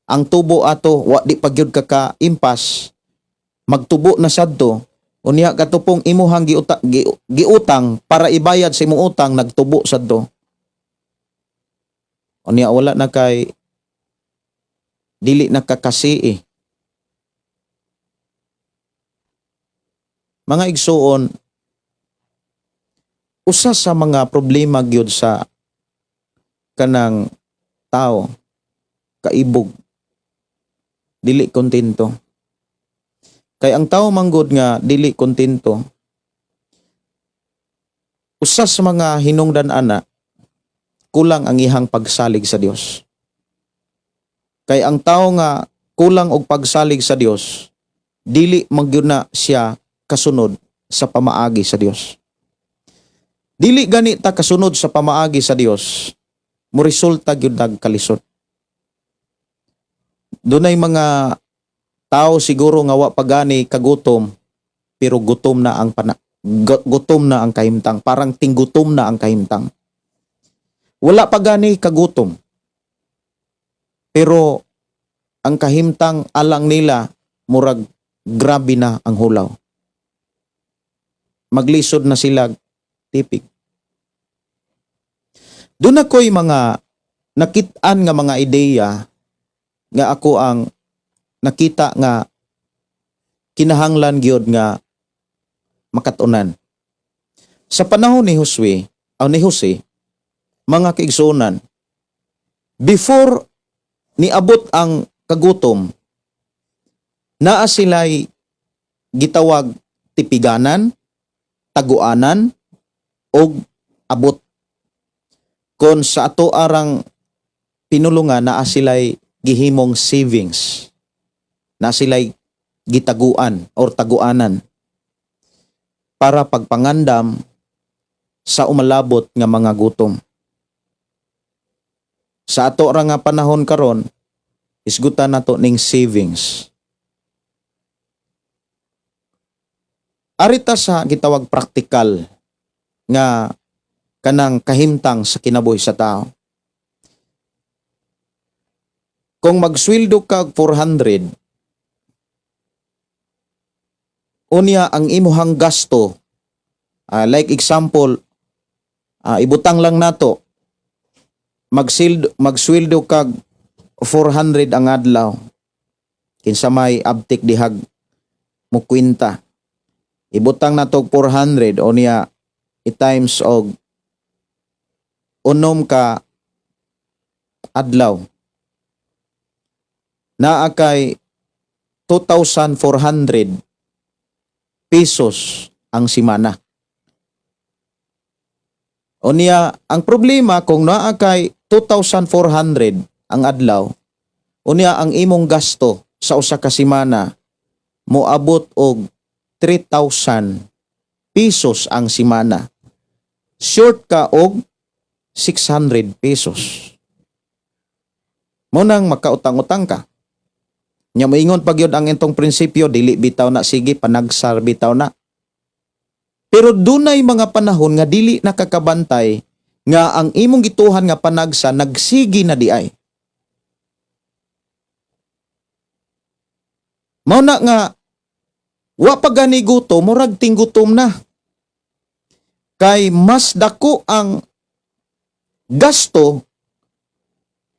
ang tubo ato wa di pagyud ka impas, magtubo na sadto. Unya katupong imuhang giutang para ibayad sa imong utang nagtubo sadto. Unya wala na kay dili nakakasii. Mga igsuon, usa sa mga problema gyud sa kanang tao, kaibog, dili kontento. Kay ang tao manggod nga dili kontento, usa sa mga hinungdan ana, kulang ang ihang pagsalig sa Dios. Kay ang tao nga kulang og pagsalig sa Dios, dili magyud na siya kasunod sa pamaagi sa Dios. Dili gani ta kasunod sa pamaagi sa Dios, mo resulta gyud nagkalisod. Dunay mga tao siguro nga wa pagani kagutom, pero gutom na ang kahimtang, parang tinggutom na ang kahimtang. Wala pagani kagutom, pero ang kahimtang alang nila murag grabe na ang hulaw. Maglisod na sila tipig. Doon ako'y mga nakitaan nga mga ideya nga ako ang nakita nga kinahanglan gyud nga makatunan. Sa panahon ni Jose, mga kaigsunan, before niabot ang kagutom, naa sila'y gitawag tipiganan, taguanan, o abot. Kon sa ato arang pinulungan, naa sila'y gihimong savings, na sila'y gitaguan or taguanan para pagpangandam sa umalabot nga mga gutom. Sa ato ra nga panahon karon, isgutan nato ning savings. Arita sa gitawag praktikal nga kanang kahimtang sa kinabuhi sa tao. kung magsweldo ka og 400, unya ang imuhang gasto, like example, ibutang lang nato, magsweldo kag 400 ang adlaw, kinsa may abtik dihag mo kwenta, ibutang nato og 400, unya i-times og unom ka adlaw, naa kay 2,400 pesos ang simana. Unya, ang problema kung naa kay 2,400 ang adlaw, unya ang imong gasto sa usa ka semana moabot og 3,000 pesos ang semana. Short ka og 600 pesos. Mo nang makautang-utang ka. Nya moingon pag yun ang intong prinsipyo, dili bitaw na, sige panagsar bitaw na. Pero dunay mga panahon nga dili nakakabantay nga ang imong gituhan nga panagsa nagsigi na diay. Mao na nga wa pa gani gutom, murag tinggutom na. Kay mas dako ang gasto,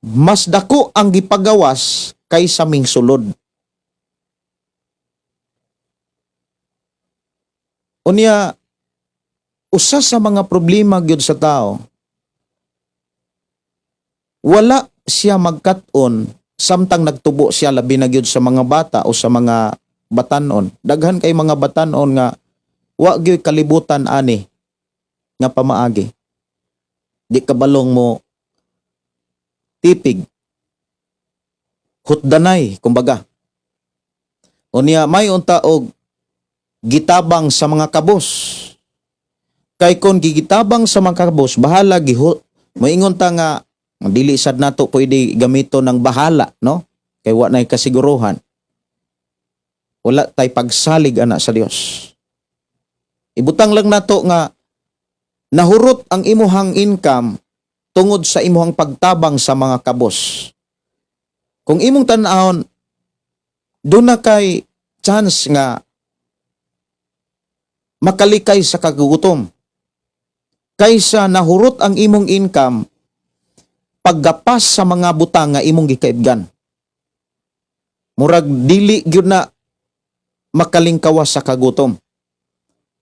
mas dako ang gipagawas kaysa ming sulod. Unya, usa sa mga problema gyud sa tao, wala siya magkat-on samtang nagtubo siya, labi na gyud sa mga bata o sa mga batanon. Daghan kay mga batanon nga wa gyud kalibutan ani nga pamaagi. Di kabalong mo tipig, hutdanay kumbaga. Unya may unta og gitabang sa mga kabos. Kay kung gigitabang sa mga kabos, bahala moingon ta nga dili sad nato pwede gamito ng bahala, no? Kay wa nay kasiguruhan. Wala tay pagsalig ana sa Dios. Ibutang lang nato nga nahurot ang imuhang income tungod sa imuhang pagtabang sa mga kabos. Kung imong tan-awon, doon na kay chance nga makalikay sa kagutom. Kaysa nahurot ang imong income paggapas sa mga butang nga imong gikaibgan. Murag dili gyud na makalingkawas sa kagutom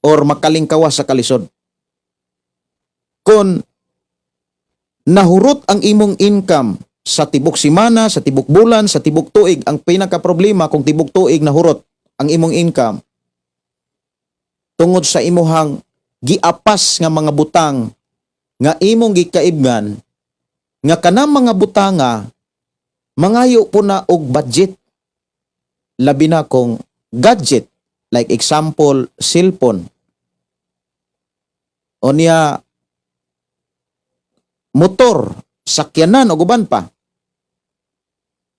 or makalingkawas sa kalisod. Kung nahurot ang imong income sa tibok semana, sa tibok bulan, sa tibok tuig, ang pinaka problema kung tibok tuig nahurot ang imong income tungod sa imuhang giapas nga mga butang nga imong gikaibgan, nga kanang mga butanga mangayo po na og budget, labi na kung gadget, like example cellphone, o niya motor, sakyanan o guban pa,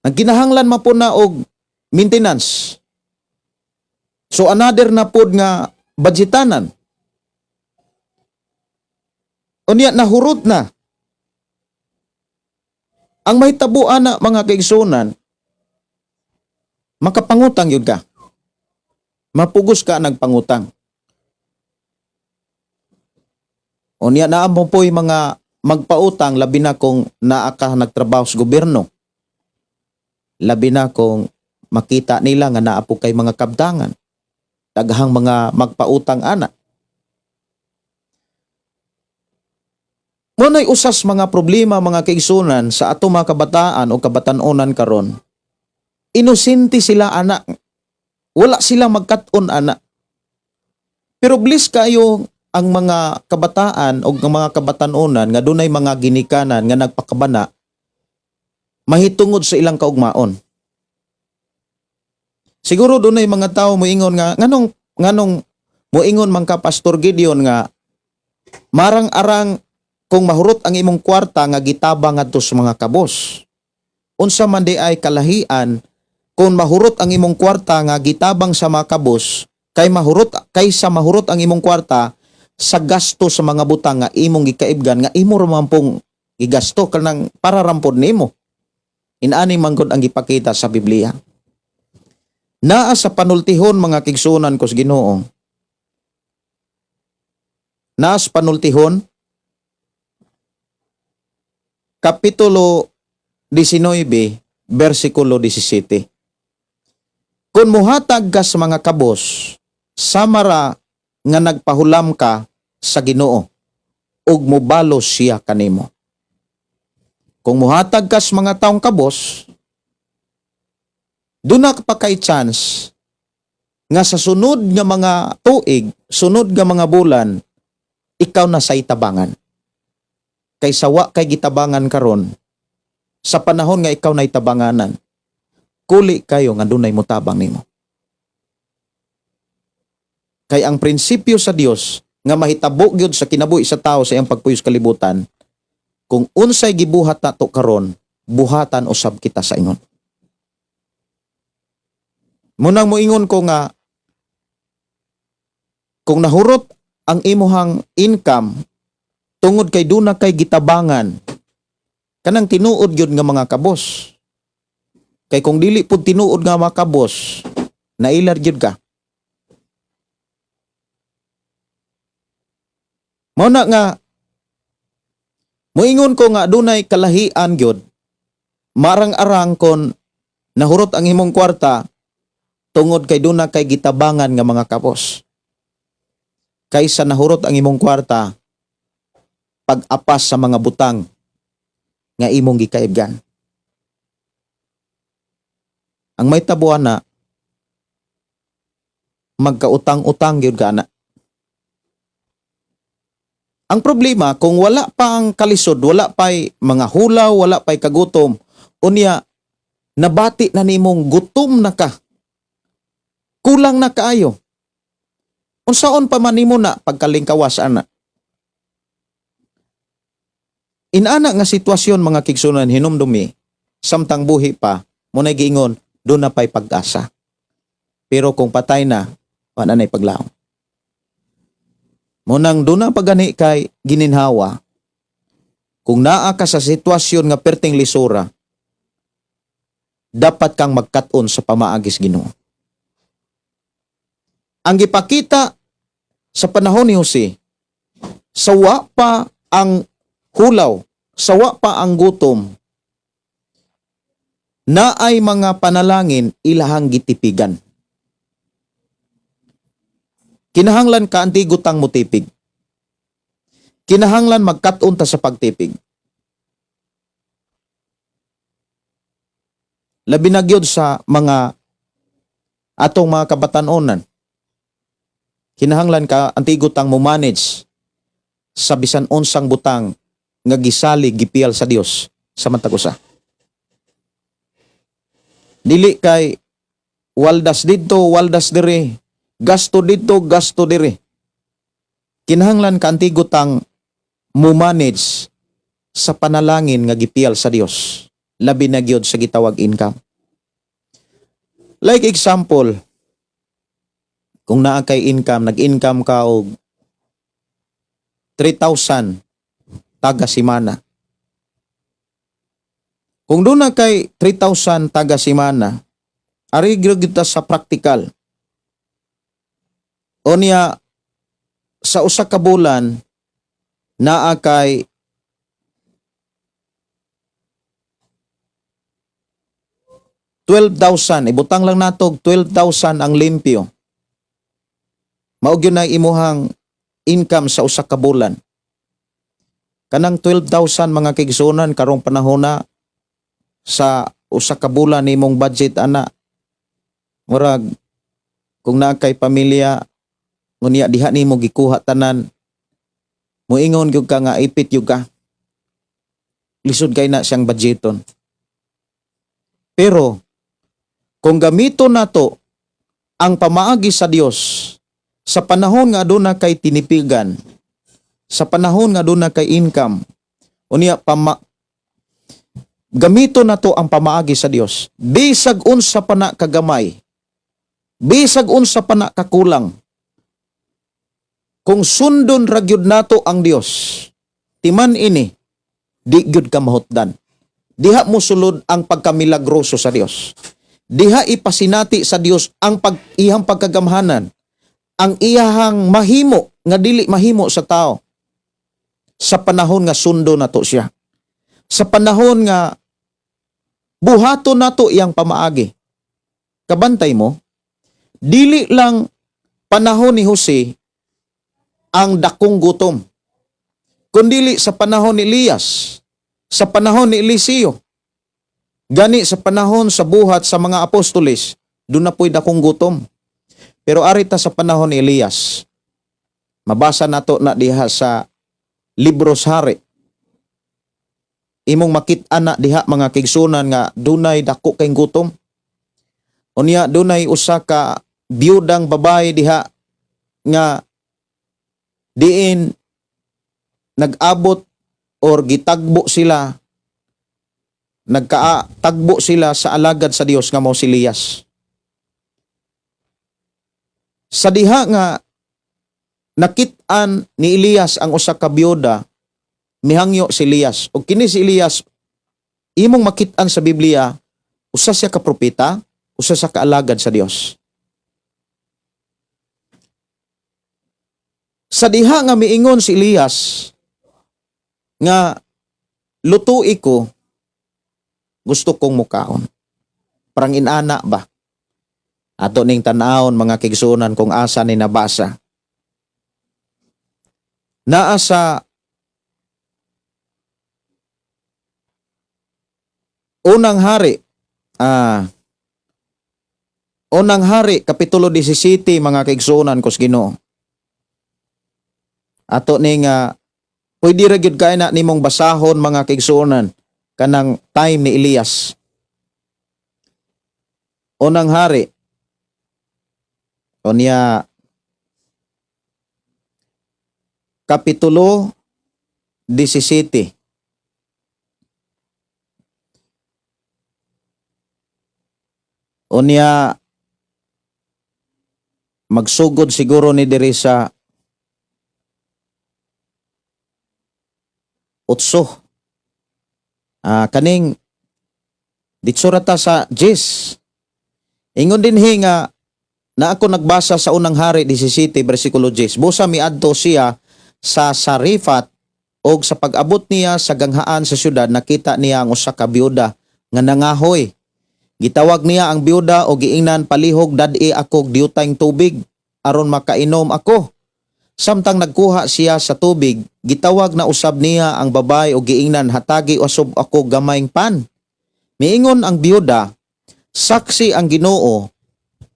nagkinahanglan man po na og maintenance. So another na pod nga budgetanan. Unya nahurot na. Ang mahitabuan na mga kaigsunan, makapangutang yun ka. Mapugos ka nagpangutang. Unya naamo po'y mga magpautang, labi na kung naa ka nagtrabaho sa gobyerno. Labi na kung makita nila nga naa po kay mga kabtangan. Daghang mga magpautang ana. Muna'y usas mga problema mga kaigsunan sa ato mga kabataan o kabataonan karon. Inosente sila anak. Wala sila magkat-on anak. Pero bless kayo ang mga kabataan o mga kabataonan nga dunay mga ginikanan nga nagpakabana mahitungod sa ilang kaugmaon. Siguro dunay mga tao moingon nga nganong moingon man ka Pastor Gideon nga marang-arang kung mahurot ang imong kwarta nga gitabang ngadto sa mga kabos. Unsa man di ay kalahian kung mahurot ang imong kwarta nga gitabang sa mga kabos kaysa mahurot ang imong kwarta sa gasto sa mga butang nga imong gikaibgan nga imo ra man pong gigasto kanang para rampod nimo. Inani manggod ang gipakita sa Biblia. Naa sa panultihon mga kigsunan ko sa Ginoo. Naa sa panultihon, Kapitulo 19, versikulo 17. Kung muhatag ka sa mga kabos, samara nga nagpahulam ka sa Ginoo, ug mubalos siya kanimo. Kung muhatag ka sa mga taong kabos, doon na pa kay chance nga sa sunod nga mga tuig, sunod nga mga bulan, ikaw na sa itabangan. Kay sawa kay gitabangan karon, sa panahon nga ikaw na itabanganan, kuli kayo nga dunay mutabang nimo. Kay ang prinsipyo sa Dios nga mahitabo gyud sa kinabuhi sa tao sa iyang pagpuyo sa kalibutan, kung unsay gibuhat nato karon, buhatan usab kita sa ingon. Munang moingon ko nga, kung nahurot ang imuhang income tungod kay duna kay gitabangan, kanang tinuod gyud nga mga kabos. Kay kung dili pud tinuod nga mga kabos, nailar gyud ka. Mao na nga moingon ko nga dunay kalahian gyud, marang-arang kon nahurot ang imong kwarta tungod kay duna kay gitabangan nga mga kabos, kaysa nahurot ang imong kwarta pag-apas sa mga butang nga imong gikaibgan. Ang may tabuan na magkautang-utang gyud ka na. Ang problema, kung wala pa ang kalisod, wala pa'y mga hulaw, wala pa'y kagutom, unya, nabati na nimong gutom na ka, kulang na kaayo. Unsaon pa man nimo na pagkalingkawas ana. Inana nga sitwasyon mga kigsunan hinumdumi, samtang buhi pa, munay giingon, doon na pa'y pag-asa. Pero kung patay na, wala na'y paglaom. Munang doon na pagani kay gininhawa, kung naa ka sa sitwasyon nga perting lisura, dapat kang magkat-on sa pamaagis Ginoo. Ang gipakita sa panahon ni Jose, sawa pa ang hulaw, sawa pa ang gutom, na ay mga panalangin ilahang gitipigan. Kinahanglan ka anti gutang mo tipig. Kinahanglan magkat-on ta sa pagtipig. Labi na gyud sa mga atong mga kabatan-onan. Kinahanglan ka anti gutang mo manage sa bisan unsang butang nga gisalig gipial sa Dios sa matag usa. Dili kay waldas dito, waldas dire, gasto dito, gasto dire. Kinahanglan ka anti gutang mo manage sa panalangin nga gipial sa Dios, labi na gyud sa gitawag income. Like example, kung naa kay income, nag-income ka og 3,000 taga simana. Kung doon na kay 3,000 taga simana, ari kita sa praktikal. O niya, sa usa ka bulan, naa kay 12,000. Ibutang lang natog 12,000 ang limpyo. Mao gyud na imuhang income sa usa ka bulan. Kanang 12,000 mga kigsunan karong panahon na sa usa ka bulan nimong budget ana. Murag kung naa kay pamilya ngunya diha nimo gikuha tanan, muingon gyud ka nga ipit gyud ka. Lisod kay na siyang budgeton. Pero kung gamiton nato ang pamaagi sa Dios sa panahon nga aduna kay tinipigan, sa panahon nga aduna kay income, unya gamiton nato ang pamaagi sa Dios. Bisag unsa pa na kagamay, bisag unsa pa na kakulang, kung sundon ra gyud nato ang Dios, timan ini di gyud ka mahutdan, diha mo sulod ang pagkamilagroso sa Dios. Diha ipasinati sa Dios ang iyang pagkagamhanan, ang iyahang mahimo nga dili mahimo sa tao. Sa panahon nga sundo nato siya. Sa panahon nga buhaton nato iyang pamaagi. Kabantay mo, dili lang panahon ni Jose ang dakong gutom, kundili sa panahon ni Elias, sa panahon ni Eliseo, gani sa panahon sa buhat sa mga apostoles, doon na po'y dakong gutom. Pero arita sa panahon ni Elias, mabasa nato na diha sa Libros Hari, imong makit-an na diha mga kigsunan nga dunay dako kay gutom. Unya dunay usa ka biyudang babae diha nga diin nag-abot or gitagbo sila, nagkatagbo sila sa alagad sa Dios nga mao si Elias. Sa diha nga nakit-an ni Elias ang usa ka biyuda, mihangyo si Elias. O kini si Elias, imong makit-an sa Biblia, usa siya ka propeta, usa sa kaalagad sa Dios. Sa diha nga miingon si Elias nga lutuy ko, gusto kong mukaon. Parang inana ba? Ato ning tan-awon mga kigsunan kung asa ni nabasa. Naa sa Unang Hari, Kapitulo 17, mga kaigsunan kus Ginoo. Ato ning pwede ra gyud kay na nimong basahon mga kaigsunan kanang time ni Elias. Unang Hari, unya Kapitulo 17. Unya magsugod siguro ni diri sa 8. Kaning ditsurata sa 10. Ingon din nga na ako nagbasa sa Unang Hari 17 bersikulo 10. Busa miadto siya sa Sarifat og sa pag-abot niya sa ganghaan sa syudad nakita niya ang usa ka byuda nga nangahoy. Gitawag niya ang byuda o giingnan, palihog dad-i ako diutayng tubig aron makainom ako. Samtang nagkuha siya sa tubig, gitawag na usab niya ang babay o giingnan, hatagi usab ako gamayng pan. Miingon ang byuda, saksi ang Ginoo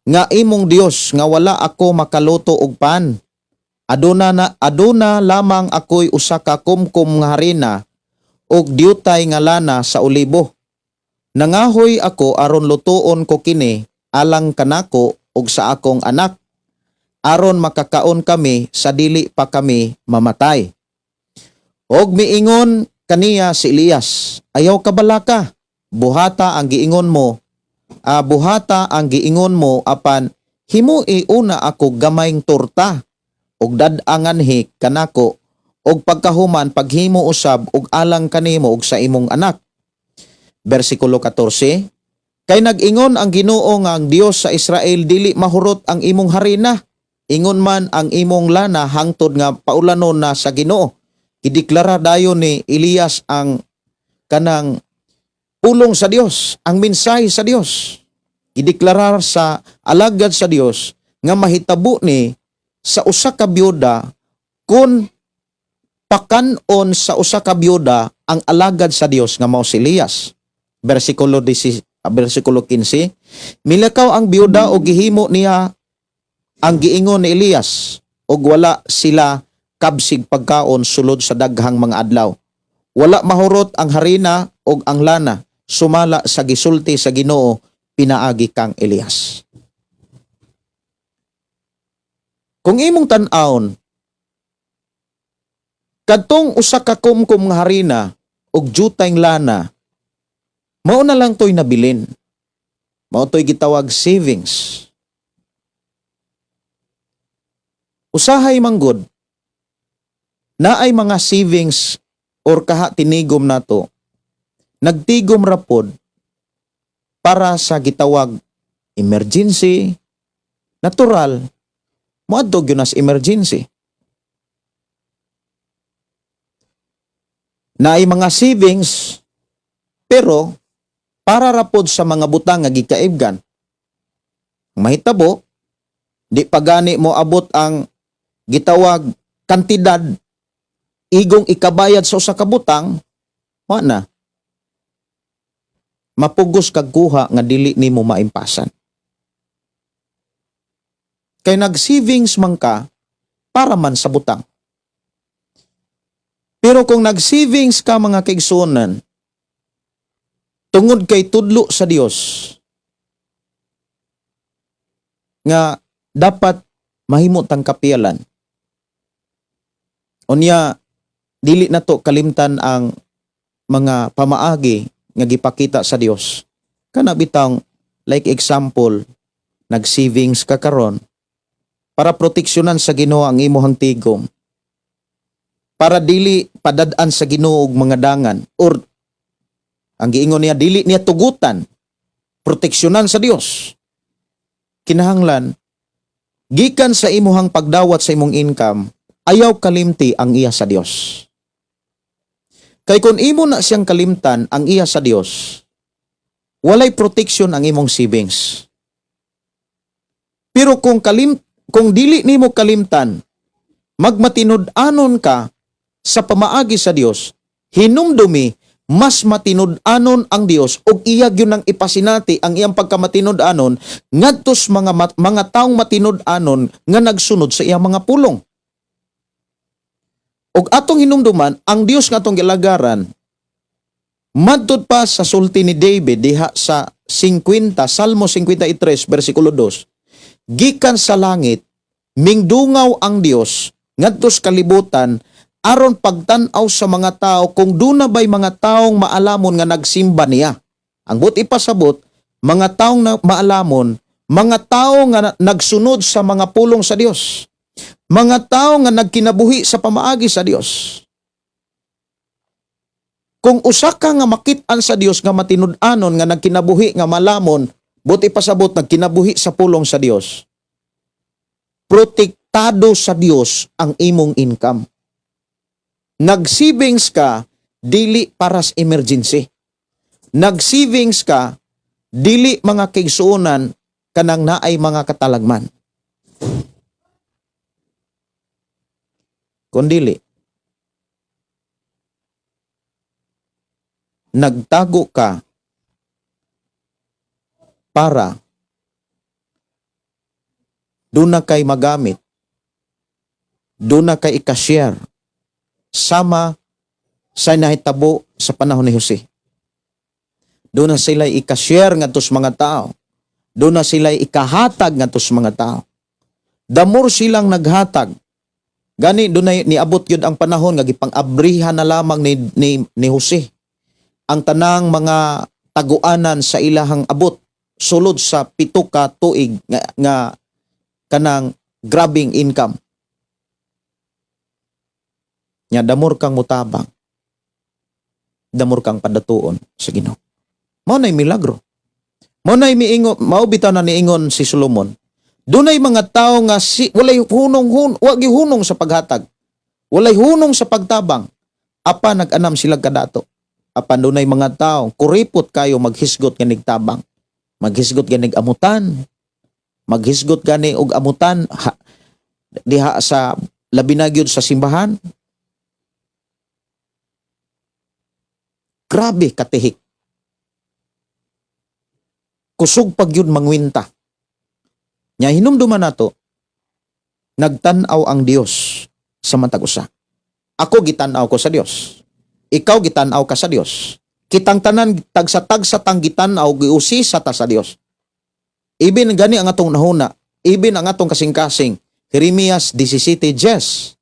nga imong Dios nga wala ako makaluto og pan. Aduna lamang ako'y usa ka kumkum nga harina og diutay nga lana sa olibo. Nangahoy ako aron lutuon ko kini alang kanako ug sa akong anak, aron makakaon kami sa dili pa kami mamatay. Og miingon kaniya si Elias, ayaw ka balaka, buhata ang giingon mo apan himui una ako gamayng torta og dad-anganhi kanako og pagkahuman paghimo usab og alang kanimo og sa imong anak. Bersikulo 14, kay nag-ingon ang Ginoo nga ang Dios sa Israel dili mahurot ang imong harina, ingon man ang imong lana hangtod nga paulanon na sa Ginoo. Ideklara dayon ni Elias ang kanang pulong sa Dios, ang mensahe sa Dios. Ideklara sa alagad sa Dios nga mahitabo ni sa usa ka byuda kun pakanon sa usa ka byuda ang alagad sa Dios nga mao si Elias. Bersikulo 15, milakaw ang byuda o gihimo niya ang giingon ni Elias og wala sila kabsig pagkaon sulod sa daghang mga adlaw. Wala mahurot ang harina og ang lana, sumala sa gisulti sa Ginoo pinaagi kang Elias. Kung imong tan-awon, kadtong usa ka kumkum nga harina og jutayng lana, mao na lang to'y nabilin. Mao to'y gitawag savings. Usahay manggod, na ay mga savings or kaha tinigom nato nagtigom rapod para sa gitawag emergency, natural, moadto gyud as emergency. Naay mga savings, pero para rapod sa mga butang nga gikaibgan. Mahitabo, di pa gani mo abot ang gitawag kantidad igong ikabayad sa usa ka butang, wa na. Mapugos kag kuha nga dili nimo maimpasan. Kay nag-savings man ka para man sa butang. Pero kung nag-savings ka mga kaigsuonan, tungod kay tudlo sa Dios nga dapat mahimo tang kapiyalan. Unya dili na to kalimtan ang mga pamaagi nga gipakita sa Dios. Kana bitang like example, nag-savings ka karon para proteksyonan sa Ginoo ang imong tigom. Para dili padad-an sa Ginoo og mga dangan or ang giingon niya dili niya tugutan, proteksyonan sa Dios. Kinahanglan gikan sa imuhang pagdawat sa imong income, ayaw kalimti ang iya sa Dios. Kay kung imo na siyang kalimtan ang iya sa Dios, walay proteksyon ang imong savings. Pero kung dili nimo kalimtan, magmatinud-anon ka sa pamaagi sa Dios, hinumdumi mas matinud-anon ang Dios ug iya gyud nang ipasinati ang iyang pagkamatinud-anon ngadtos mga taong matinud-anon nga nagsunod sa iyang mga pulong. Og atong hinumduman, ang Dios nga atong gilagaran, madtud pa sa sulti ni David diha sa 50, Salmo 53, versikulo 2, gikan sa langit, mingdungaw ang Dios, ngadtos kalibutan, aron pagtan-aw sa mga tao kung duna ba'y mga taong maalamon nga nagsimba niya. Ang buti pasabot, mga taong maalamon, mga tao nga nagsunod sa mga pulong sa Dios. Mga tao nga nagkinabuhi sa pamaagi sa Dios. Kung usa ka nga makit-an sa Dios nga matinud-anon nga nagkinabuhi nga malamon, buti pasabot nagkinabuhi sa pulong sa Dios. Protektado sa Dios ang imong income. Nag-savings ka, dili para sa emergency. Nag-savings ka, dili mga kaigsuonan kanang naay mga katalagman. Kundili, nagtago ka para doon na kay magamit, doon na kay ikashare, sama sa nahitabo sa panahon ni Jose. Doon na sila ikashare ngadto sa mga tao. Doon na sila ikahatag ngadto sa mga tao. The more silang naghatag, gani doon niabot yun ang panahon nga gipang-abrihan na lamang ni Jose ang tanang mga taguanan sa ilahang abot sulod sa 7 ka tuig nga kanang grabbing income. Nya damor kang mutabang. Damor kang padatuon sa Ginoo. Mao nay milagro. Mao nay miingon, mao bitaw na niingon si Solomon. Dunay mga tao nga walay wagi hunong sa paghatag. Walay hunong sa pagtabang. Apa nag-anam sila kadato. Apan dunay mga tao kuripot kayo maghisgot ganig tabang. Maghisgot ganig amutan. Maghisgot gani og amutan diha sa labi na gyud sa simbahan. Grabe katihik. Kusog pag yun mangwinta. Nya hinumduman nato, nagtanaw ang Dios sa matag usa. Ako gitanaw ko sa Dios. Ikaw gitanaw ka sa Dios. Kitang tanan tagsa-tagsa tang gitanaw giusisa ta sa Dios. Ibin gani ang atong nahuna, ibin ang atong kasing-kasing. Jeremias 17:10.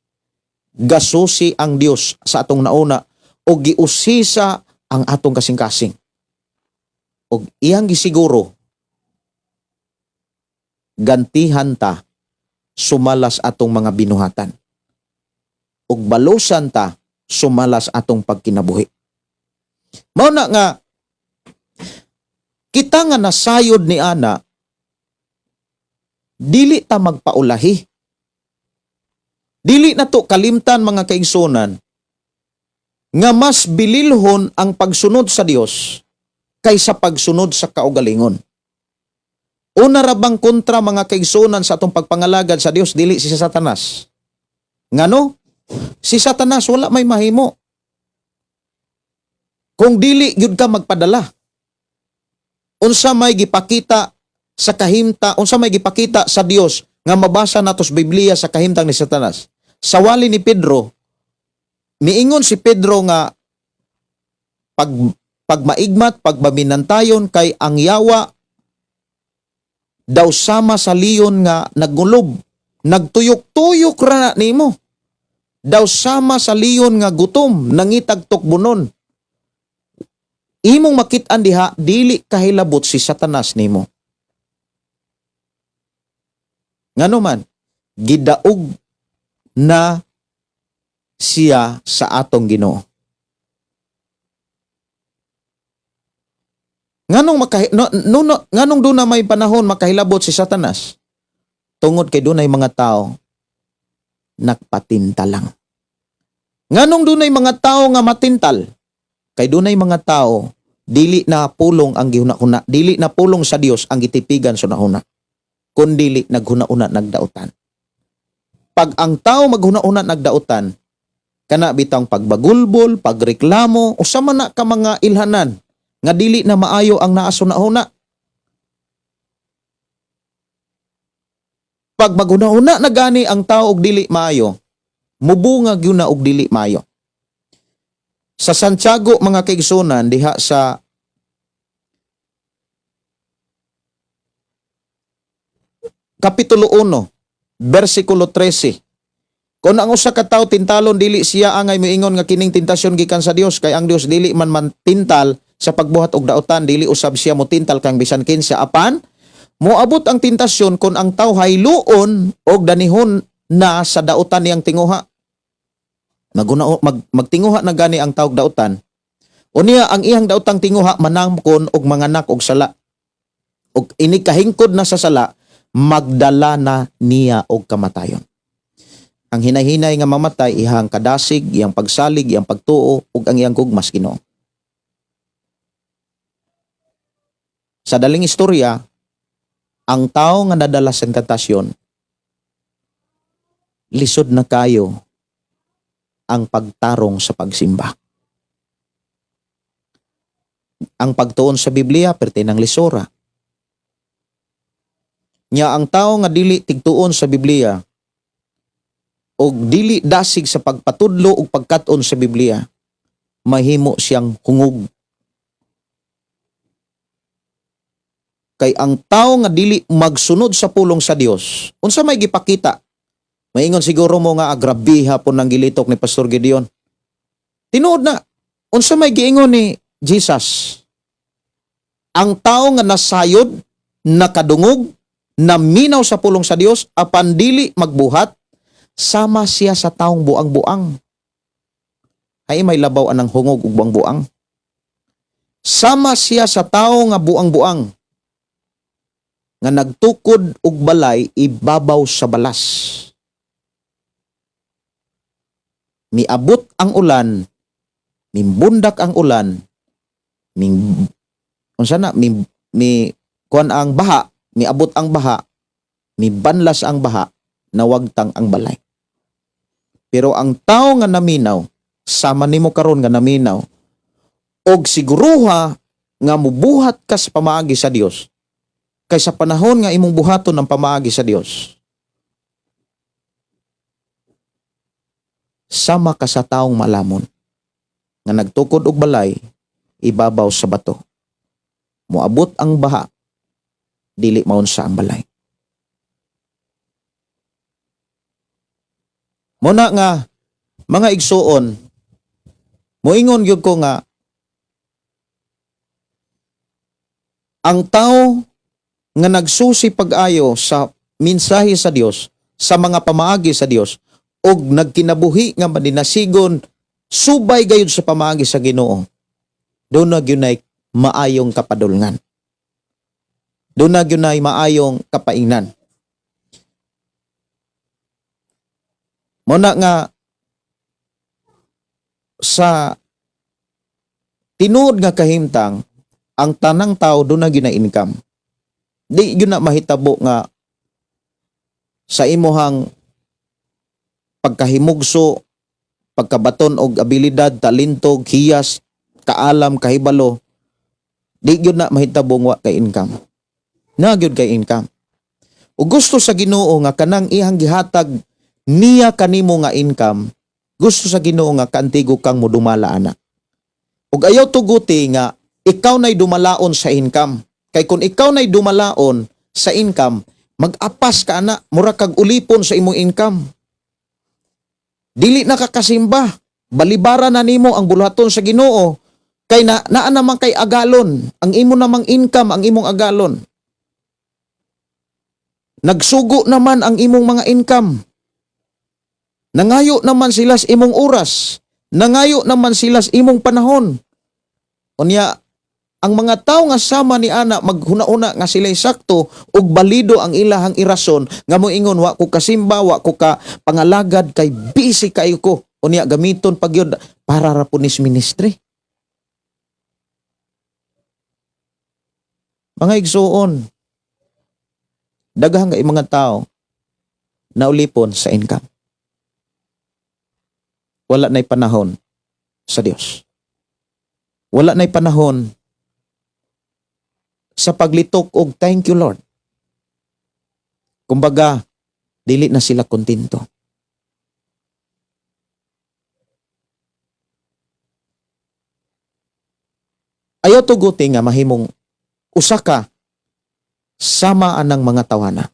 Gasusi ang Dios sa atong nauna o giusisa ang atong kasing-kasing. Og iyang gisiguro gantihan ta sumalas atong mga binuhatan. Ug balusan ta sumalas atong pagkinabuhi. Mao na nga kita nga nasayod ni ana dili ta magpaulahi. Dili na to kalimtan mga kaigsunan nga mas bililhon ang pagsunod sa Dios kaysa pagsunod sa kaugalingon. Una ra bang kontra mga kaigsunan sa atong pagpangalagad sa Dios dili si Satanas. Ngano? Si Satanas wala may mahimo kung dili gyud ka magpadala. Unsa may gipakita sa kahimta, unsa may gipakita sa Dios nga mabasa nato sa Biblia sa kahimtang ni Satanas. Sa wali ni Pedro, miingon si Pedro nga pagmaigmat, pagbaminantayon kay ang yawa daw sama sa liyon nga naggulob, nagtuyok-tuyok ra na nimo. Daw sama sa liyon nga gutom, nangitag tukbunon. Imong makit-an diha, dili kahilabot si Satanas nimo. Ngano man, gidaog na siya sa atong Ginoo. Nganong doon na may panahon makahilabot si Satanas? Tungod kay doon ay mga tao nagpatinta lang. Nganong doon ay mga tao nga matintal? Kay doon ay mga tao dili na pulong ang gihuna-una, dili na pulong sa Dios ang gitipigan sa nahuna, kundi naghuna-una nagdautan. Pag ang tao maghuna-una nagdautan, kana bitang pagbagulbol, pagreklamo, usa man na ka mga ilhanan nga dili na maayo ang naa sa nahuna. Pag maghuna-una na gani ang tao og dili maayo, mubungag yun na og dili maayo. Sa Santiago mga kaigsunan diha sa Kapitulo 1, versikulo 13. Kung ang usa ka tawo tintalon dili siya angay moingon nga kining tentasyon gikan sa Dios, kay ang Dios dili man tintal sa pagbuhat og dautan, dili usab siya mo tintal kang bisan kinsa apan moabot ang tentasyon kung ang tawo hayluon og danihon na sa dautan niyang tinguha. Magtinguha na gani ang tawag dautan. Unya ang iyang dautang tinguha manamkon og manganak og sala. Og ini kahingkod na sa sala, magdala na niya og kamatayon. Ang hinahinay nga mamatay ihang kadasig, iyang pagsalig, iyang pagtuo ug ang iyang gugmas Ginoo. Sa daling istorya, ang tao nga nadala sa tentasyon, lisod na kayo ang pagtarong sa pagsimba. Ang pagtuon sa Biblia pertinang lisora. Nya ang tao nga dili tigtuon sa Biblia og dili dasig sa pagpatudlo ug pagkat-on sa Biblia, mahimo siyang hungog. Kay ang tao nga dili magsunod sa pulong sa Dios, unsa may gipakita? Maingon siguro mo nga agrabiha po ng gilitok ni Pastor Gideon. Tinuod na, unsa may giingon ni Jesus? Ang tao nga nasayod, nakadungog, naminaw sa pulong sa Dios, apan dili magbuhat, sama siya sa taong buang-buang. Ay may labaw anang hungog ug buang-buang. Sama siya sa tao nga buang-buang, nga nagtukod og balay ibabaw sa balas. Miabot ang ulan, mimbundak ang ulan, kuan ang baha, miabot ang baha, mibanlas ang baha, nawagtang ang balay. Pero ang tao nga naminaw, sama nimo karon nga naminaw, og siguruha nga mubuhat ka sa pamaagi sa Dios, kay sa panahon nga imong buhaton ng pamaagi sa Dios, sama ka sa taong malamon nga nagtukod og balay ibabaw sa bato. Moabot ang baha, dili maunsa ang balay. Muna nga mga igsuon, moingon gyud ko nga ang tao nga nagsusi pag-ayo sa mensahe sa Dios, sa mga pamaagi sa Dios, og nagkinabuhi nga madinasigon subay gayud sa pamaagi sa Ginoo, doon na gunay maayong kapadulngan. Doon na gunay maayong kapaingnan. Muna nga sa tinuod nga kahimtang ang tanang tao doon na gunay income. Di yun na mahitabo nga sa imuhang pagkahimugso, pagkabaton og abilidad, talento, hiyas, kaalam, kahibalo, di yun na mahitabo nga kay income. Na gyud kay income. Ug gusto sa Ginoo nga kanang iyang gihatag niya kanimo nga income, gusto sa Ginoo nga kaantigo kang modumala ana. Ug ayaw tuguti nga ikaw nay dumalaon sa income. Kay kung ikaw nay dumalaon sa income, mag-apas ka ana, mura kag ulipon sa imong income. Dili na ka kasimba, balibara na nimo ang buluhaton sa Ginoo. Kay naa naman kay agalon, ang imo namang income ang imong agalon. Nagsugo naman ang imong mga income. Nangayo naman sila sa imong oras. Nangayo naman sila sa imong panahon. Unya, ang mga tao nga sama ni ana maghuna-una nga sila'y sakto ug balido ang ilahang irason nga moingon wa ko kasimba, wa ko ka pangalagad kay busy kayo ko. Unya gamiton pagyud para ra punis ministry. Mga igsuon, daghang nga mga tao na ulipon sa income. Wala na'y panahon sa Dios. Wala na'y panahon sa paglitok og thank you Lord. Kumbaga, dili na sila kontento. Ayaw tuguti nga mahimong usa ka sama anang mga tawana.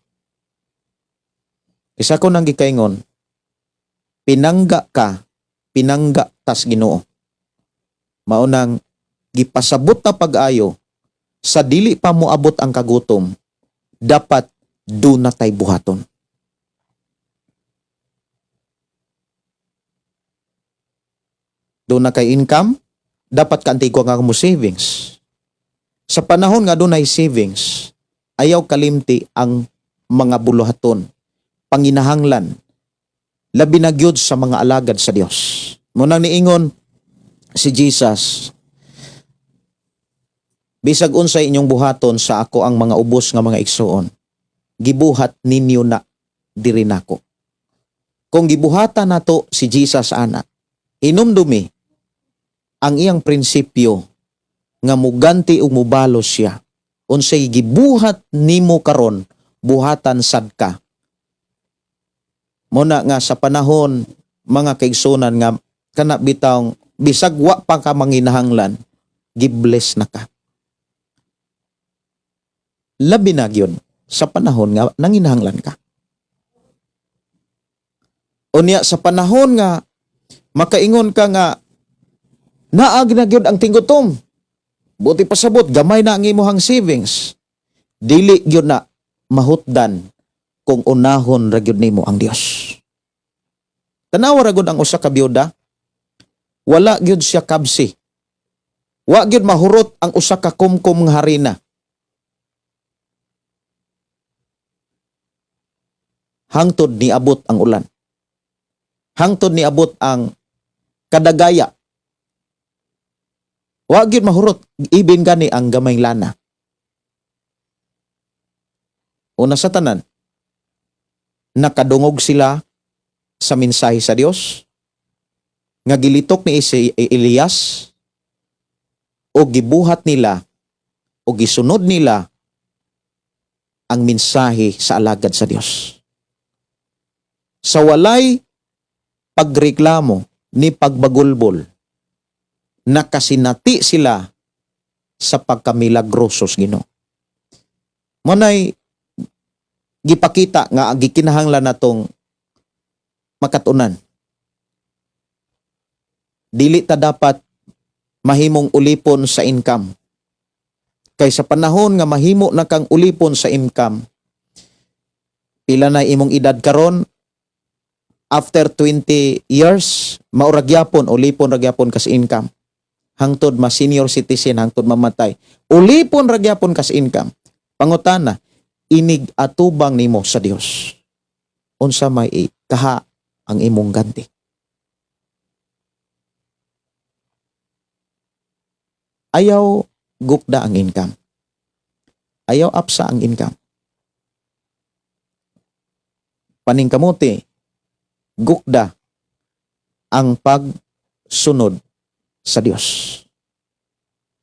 Isa ko nang gikaingon, pinangga ka, pinangga tas Ginoo. Maunang gipasabot na pag-ayo sa dili pa moabot ang kagutom, dapat do na tay buhaton. Do na kay income, dapat kantigo nga mo savings. Sa panahon nga dunay savings, ayaw kalimti ang mga buluhaton, panginahanglan, labi na gyud sa mga alagad sa Dios. Munang niingon si Jesus, bisag unsay inyong buhaton sa ako ang mga ubos nga mga igsuon, gibuhat ninyo na diri nako. Kung gibuhatan nato si Jesus ana, inumdumi ang iyang prinsipyo nga muganti ug mubalos siya. Unsay gibuhat nimo karon, buhatan sad ka. Muna nga sa panahon mga kaigsunan nga kana bitawng bisag wa pa ka manginahanglan, gibless na ka. Labi na gyud sa panahon nga nanginahanglan ka. Unya sa panahon nga makaingon ka nga naag na gyud ang tinggutom. Buti pasabot gamay na ang imong savings. Dili gyud na mahutdan kung unahon ra gyud nimo ang Dios. Tanawa ra gyud ang usa ka byuda, wala gyud siya kabsi. Wa gyud mahurot ang usa ka kumkum nga harina. Hangtod ni abot ang ulan. Hangtod ni abot ang kadagaya. Wa gyud mahurot ibin gani ang gamay lana. Una sa tanan, nakadungog sila sa mensahe sa Dios nga gilitok ni Elias o gibuhat nila o gisunod nila ang mensahe sa alagad sa Dios. Sa walay pagreklamo ni pagbagulbol, nakasinati sila sa pagkamilagrosos Ginoo. Manay gipakita nga gikinahanglan natong makatunan. Dili ta dapat mahimong ulipon sa income. Kay sa panahon nga mahimo na kang ulipon sa income, pila na imong edad karon, after 20 years, mauragyapon, ulipon ragyapon ka sa income. hangtod ma senior citizen hangtod mamatay. Ulipon ra gyapon kas income. Pangutana, inig atubang nimo sa Dios. Unsa may kaha ang imong ganti? Ayaw gukda ang income. Ayaw apsa ang income. Paningkamuti, gukda ang pagsunod sa Dios.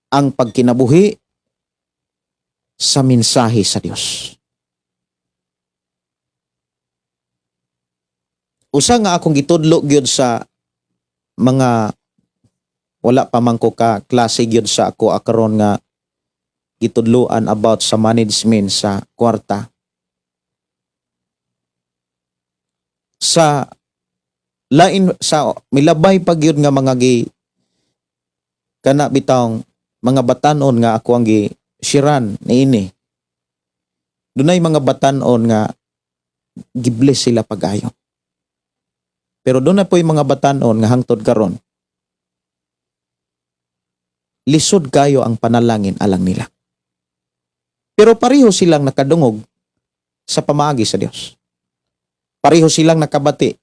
Ang pagkinabuhi sa mensahe sa Dios. Usa nga akong gitudlo gyud sa mga wala pa man ko ka klase gyud sa ako akaron nga gitudloan about sa management sa kwarta. Sa lain sa milabay pag yun nga mga kana bitawng mga batanon nga ako ang shiran niini. Dunay mga batanon nga gibless sila pag-ayo. Pero doon na po yung mga batanon nga hangtod karon. Lisod kayo ang panalangin alang nila. Pero pareho silang nakadungog sa pamaagi sa Dios. Pareho silang nakabati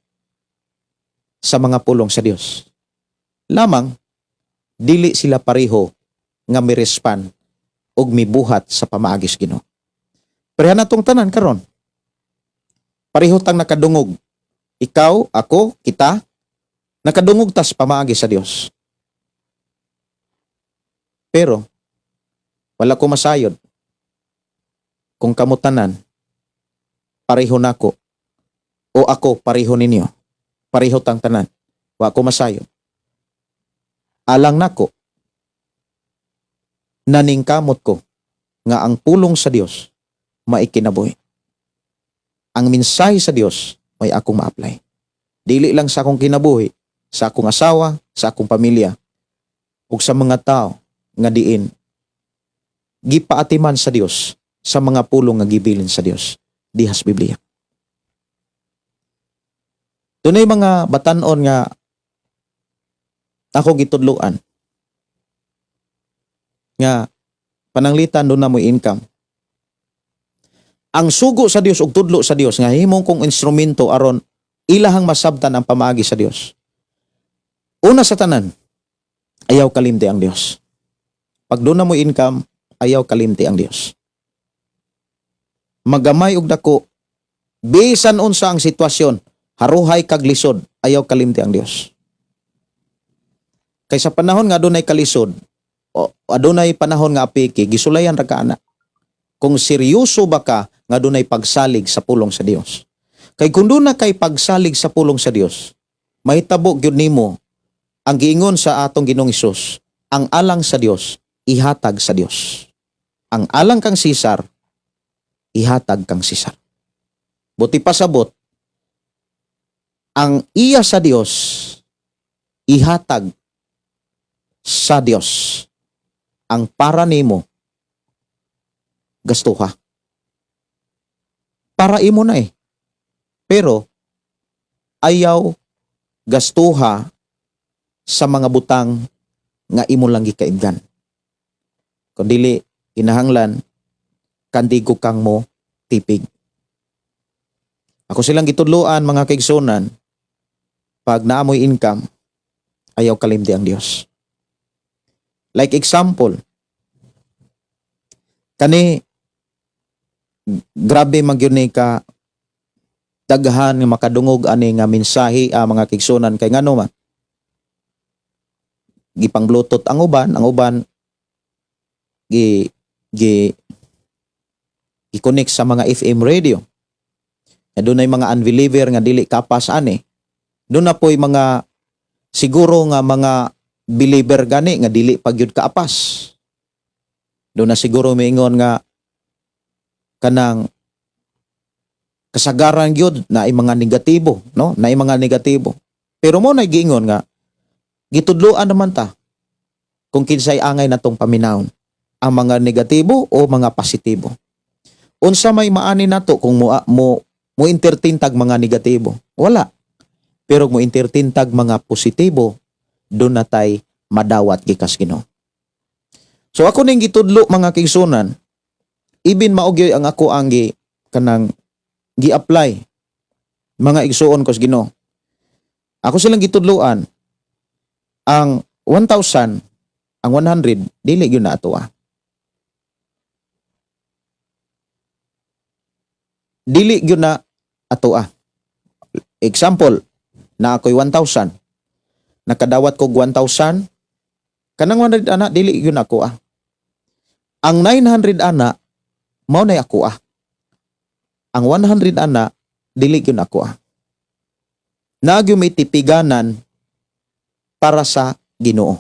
sa mga pulong sa Dios. Lamang, dili sila pareho nga mirespond og mibuhat sa pamaagi sa Ginoo. Pareha natong tanan karon. Pareho tang nakadungog. Ikaw, ako, kita, nakadungog tas pamaagi sa Dios. Pero, wala ko masayod. Kung kamutanan, pareho nako o ako pareho ninyo. Pareho tang tanan. Wa ko masayod. Alang nako, naningkamot ko nga ang pulong sa Dios maikinabuhi. Ang mensahe sa Dios may akong ma-apply. Dili lang sa akong kinabuhi, sa akong asawa, sa akong pamilya, ug sa mga tao nga diin gipaatiman sa Dios sa mga pulong nga gibilin sa Dios dihas Biblia. Dunay mga batan-on nga ako gitudloan nga pananglitan doon na mo income. Ang sugo sa Dios ug tudlo sa Dios nga himong kong instrumento aron ilahang masabtan ang pamaagi sa Dios. Una sa tanan, ayaw kalimti ang Dios. Pag doon na mo income, ayaw kalimti ang Dios. Magamay og dako, bisan unsa ang sitwasyon, haruhay kag lisod, ayaw kalimti ang Dios. Kay sa panahon nga adunay kalisod, o adunay panahon nga apiki, gisulayan ra ka ana. Kung seryoso ba ka nga dunay pagsalig sa pulong sa Dios. Kay kung doon na kay pagsalig sa pulong sa Dios, mahitabo gyud nimo ang giingon sa atong Ginoong Hesus, ang alang sa Dios ihatag sa Dios. Ang alang kang Sisar, ihatag kang Sisar. Buti pasabot, ang iya sa Dios, ihatag sa Dios. Ang para nimo, gastuha. Para imo na eh. Pero, ayaw gastuha sa mga butang nga imo lang gikaibgan. Kung dili, kinahanglan, kandigo kang mo tipig. Ako silang gitudloan mga kaigsunan, pag naamoy income, ayaw kalimti ang Dios. Like example, kani grabe magyud ni ka daghan nga makadungog ani nga mensahe mga kaigsunan kay ngano man gipang bluetooth ang uban gi-connect sa mga FM radio. Doon ay mga unbeliever nga dili kapas ani. Doon na po'y mga siguro nga mga believer gani nga dili pagyud kaapas. Doon na siguro miingon nga kanang kasagaran gyud na ay mga negatibo, no? Na ay mga negatibo. Pero mo na giingon nga gitudloan naman ta kung kinsay angay natong paminawon, ang mga negatibo o mga positibo. Unsa may maani nato kung mo entertain tag mga negatibo? Wala. Pero mo entertain tag mga positibo, doon natay madawat gikas Ginoo. So ako ning gitudlo mga kaigsunan, ibin maugyoy ang ako ang kanang gi-apply mga igsuon ko sa Ginoo. Ako silang gitudloan ang 1,000, ang 100 dili gyud na ato Dili gyud na ato Example, na ako'y 1,000. Nakadawat ko 1,000. Kanang 100 ana dili gyud na ako Ang 900 ana mao na ako Ang 100 ana dili gyud na ako Nagyo may tipiganan para sa Ginoo.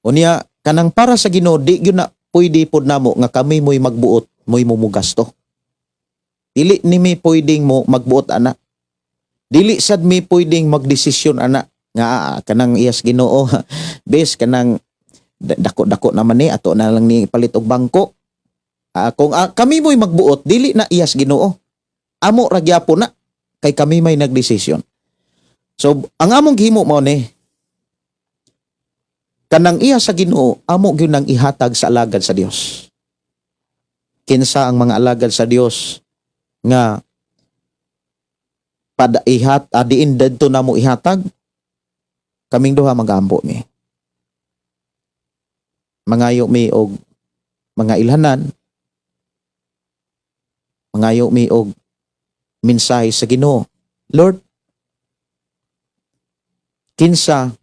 Unya kanang para sa Ginoo di gyud na pwede pod namo nga kami mo'y magbuot, mo'y mumugasto. Dili ni mi pwedeng mo magbuot ana. Dili sad mi pwedeng magdesisyon ana nga kanang iyas Ginoo bes kanang dako-dako naman ni ato na lang ni palit og bangko. Kung kami mo'y magbuot dili na iyas Ginoo. Amo ra gyapon na kay kami may nagdesisyon. So ang among gihimo mao ni kanang iya sa Ginoo amo gyud nang ihatag sa alagad sa Dios. Kinsa ang mga alagad sa Dios nga diin dadto namo ihatag, kaming duha magampo mi. Mangayo mi og mga ilhanan, mangayo mi og mensahe sa Ginoo. Lord, kinsa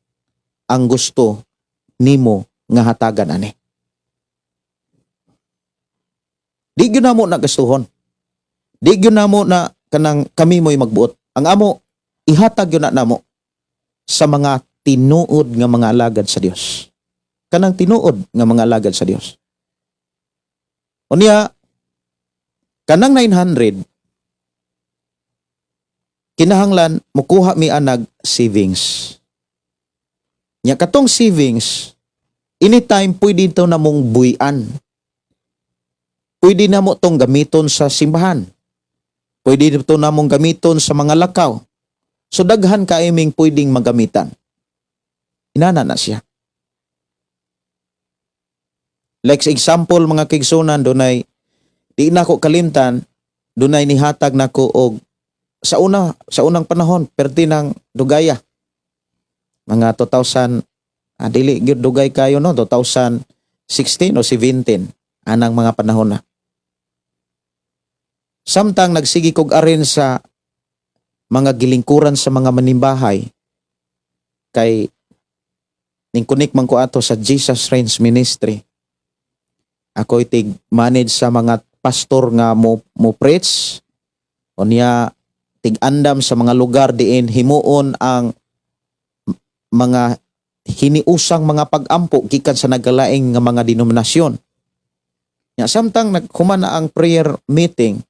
ang gusto nimo nga hatagan ani? Di gyud namo nagastuhon. Di gyud namo na kanang kami mo'y magbuot. Ang amo ihatag gyud na namo sa mga tinuod nga mga alagad sa Dios. Kanang tinuod nga mga alagad sa Dios. Unya kanang 900 kinahanglan mukuha mi anag savings. Nya katong savings anytime pwede ito namong buyan. Pwede namo tong gamiton sa simbahan. Pwede ito namong gamiton sa mga lakaw. So daghan kaiming pwedeng magamitan. Inana na siya. Like example mga kaigsunan dunay di na ko kalimtan dunay nihatag nako og sa unang panahon perti ng dugaya. Mga 2000 dili gyud dugay kayo no 2016 o 17 anang mga panahon na. Samtang nagsigi kog arin sa mga gilingkuran sa mga manimbahay kay ningkunik man ko ato sa Jesus Reigns Ministry. Ako itig manage sa mga pastor nga mo preach o niya tig-andam sa mga lugar diin himuon ang mga hiniusang mga pag-ampo gikan sa nagalaing nga mga denominasyon. Nya samtang naghuman na ang prayer meeting,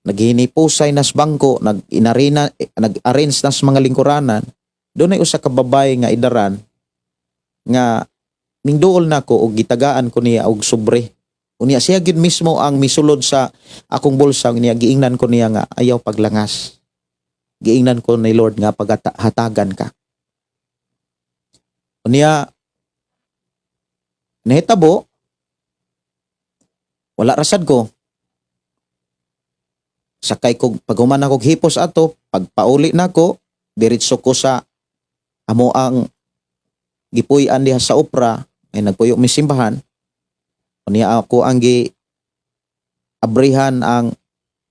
naghinipusay nas bangko, nag-arrange nas mga lingkuranan, doon ay usa ka babae nga idaran nga ningduol nako og gitagaan ko niya og sobre. Unya siya gid mismo ang misulod sa akong bulsa niya giingnan ko niya nga ayaw paglangas. Giingnan ko ni Lord nga paghatagan ka. Unya nahitabo wala rasad ko. Sakay ko paghuman ako hipos ato, pagpauli nako, diretso ko sa amo ang gipuy-an diha sa opera ay nagpuyo mi simbahan. Unya ako ang abrihan ang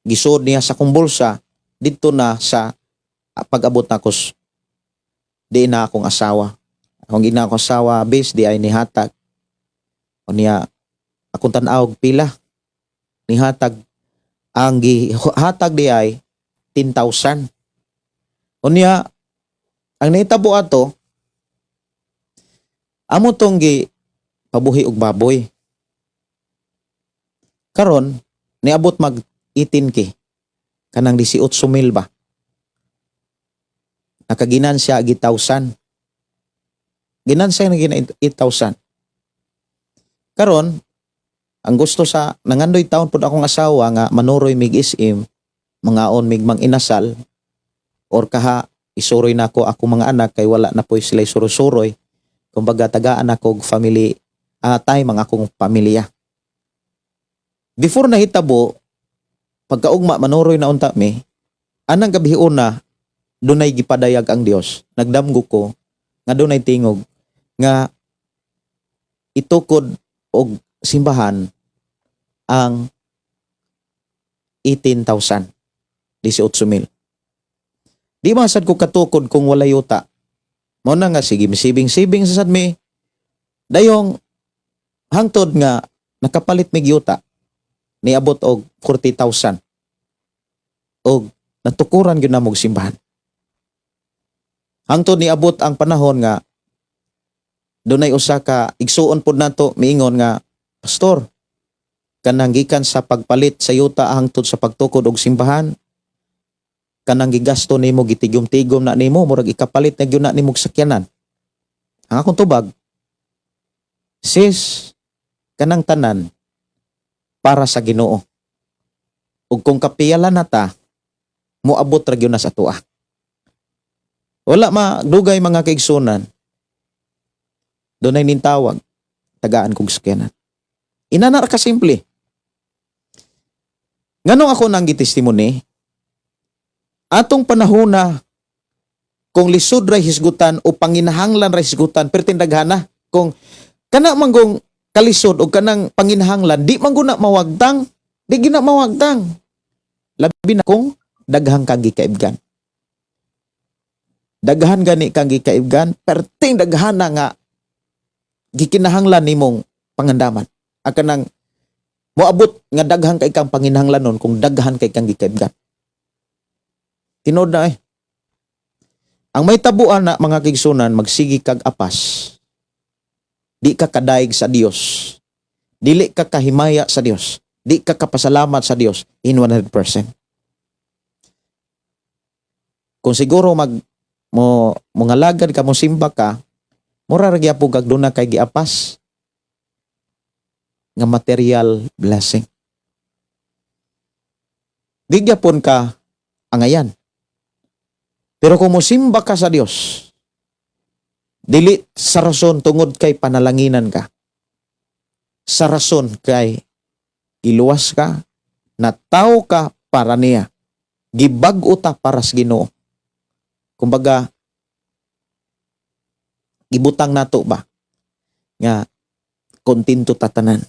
gisod niya sa kumbulsa didto na sa pag-abot nako di na akong asawa. Akong gina akong asawa base di ay nihatag. Unya akong tan-aw pila nihatag ang gihatag di ay 10,000. Unya ang nahitabo ato amo tong pabuhi og baboy. Karon niabot mag 18K kanang 18,000 ba. Nakaginansya gi 1,000. Ginansya na gina 8,000. Karon ang gusto sa nangandoy taon pud akong asawa nga manuroy mig isim, mangaon mig mang inasal or kaha isuroy nako ako mga anak kay wala na poy sila suroy-suroy. Kumbaga tagaan ako og family, time ang akong pamilya. Before nahitabo, pagkaugma manuroy na unta mi, anang gabi una, dunay gipadayag ang Dios. Nagdamgo ko nga dunay tingog nga itukod og simbahan ang 18,000, 18,000. Di masad ko katukod kung wala yuta. Mao na nga sige misibing-sibing sa sadmi. Dayong hangtod nga nakapalit mig yuta niabot og 40,000. Og natukuran gyud na mog simbahan. Hangtod niabot ang panahon nga dunay usa ka igsuon pod nato miingon nga, pastor, kanang gikan sa pagpalit sa yuta hangtod sa pagtukod og simbahan, kanang gigasto nimo gitigom-tigom na nimo murag ikapalit na gyud na nimo sakyanan. Ang akong tubag, sis, kanang tanan para sa Ginoo. Ug kung kapiyalan nata, moabot ra gyud na sa tuwa. Wala madugay mga kaigsunan. Dunay nintawag, tagaan kog sakyanan. Inana ra ka simple. Nganong ako nang gitestimony? Atong panahona, kung lisod ra hisgutan o panginahanglan ra hisgutan, pertindaghana. Kung kana manggong kalisod o kanang panginahanglan, di man guna mawagtang, di gina mawagtang. Labi na kung daghang kang gikaibgan. Daghan gani kang gikaibgan, perting daghana nga gikinahanglan nimong pangandaman. Akanang moabot nga daghang kay kang panginahanglan nun kung daghan kay kang gikaibgan. Tinod na Ang may tabuan na mga kigsunan, magsigi kag apas. Di ka kadaig sa Dios. Dili ka kahimaya sa Dios. Di ka kapasalamat sa Dios in 100%. Kung siguro mo ngalagad ka, mo simba ka, mura ra gyapon kag duna kay giapas nga material blessing. Di gyapon ka angayan. Pero kung musimba ka sa Dios, dili sa rason tungod kay panalanginan ka. Sa rason kay giluwas ka, nataw ka para niya. Gibag-o ta para sa Ginoo. Kumbaga, gibutang nato ba nga kontento tatanan.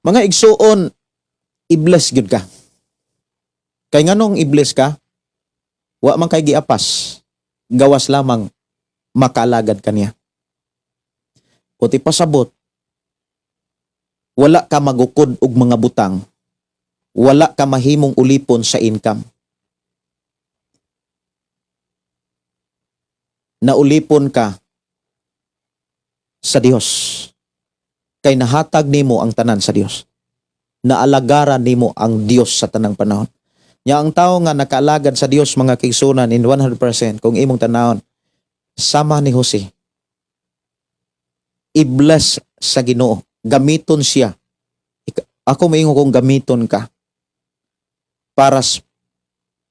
Mga igsuon, i-bless gyud ka. Kay nganong i-bless ka, wa man kay giapas, gawas lamang makaalagad kaniya. Kuti pasabot, wala ka magukod og mga butang, wala ka mahimong ulipon sa income. Naulipon ka sa Dios. Kay nahatag nimo ang tanan sa Dios. Naalagaran nimo ang Dios sa tanang panahon. Nya ang tao nga nakaalagad sa Dios mga kigsunan in 100% kung imong tanawon, sama ni Jose. I-bless sa Ginoo. Gamiton siya. Ako maingon kong gamiton ka para sa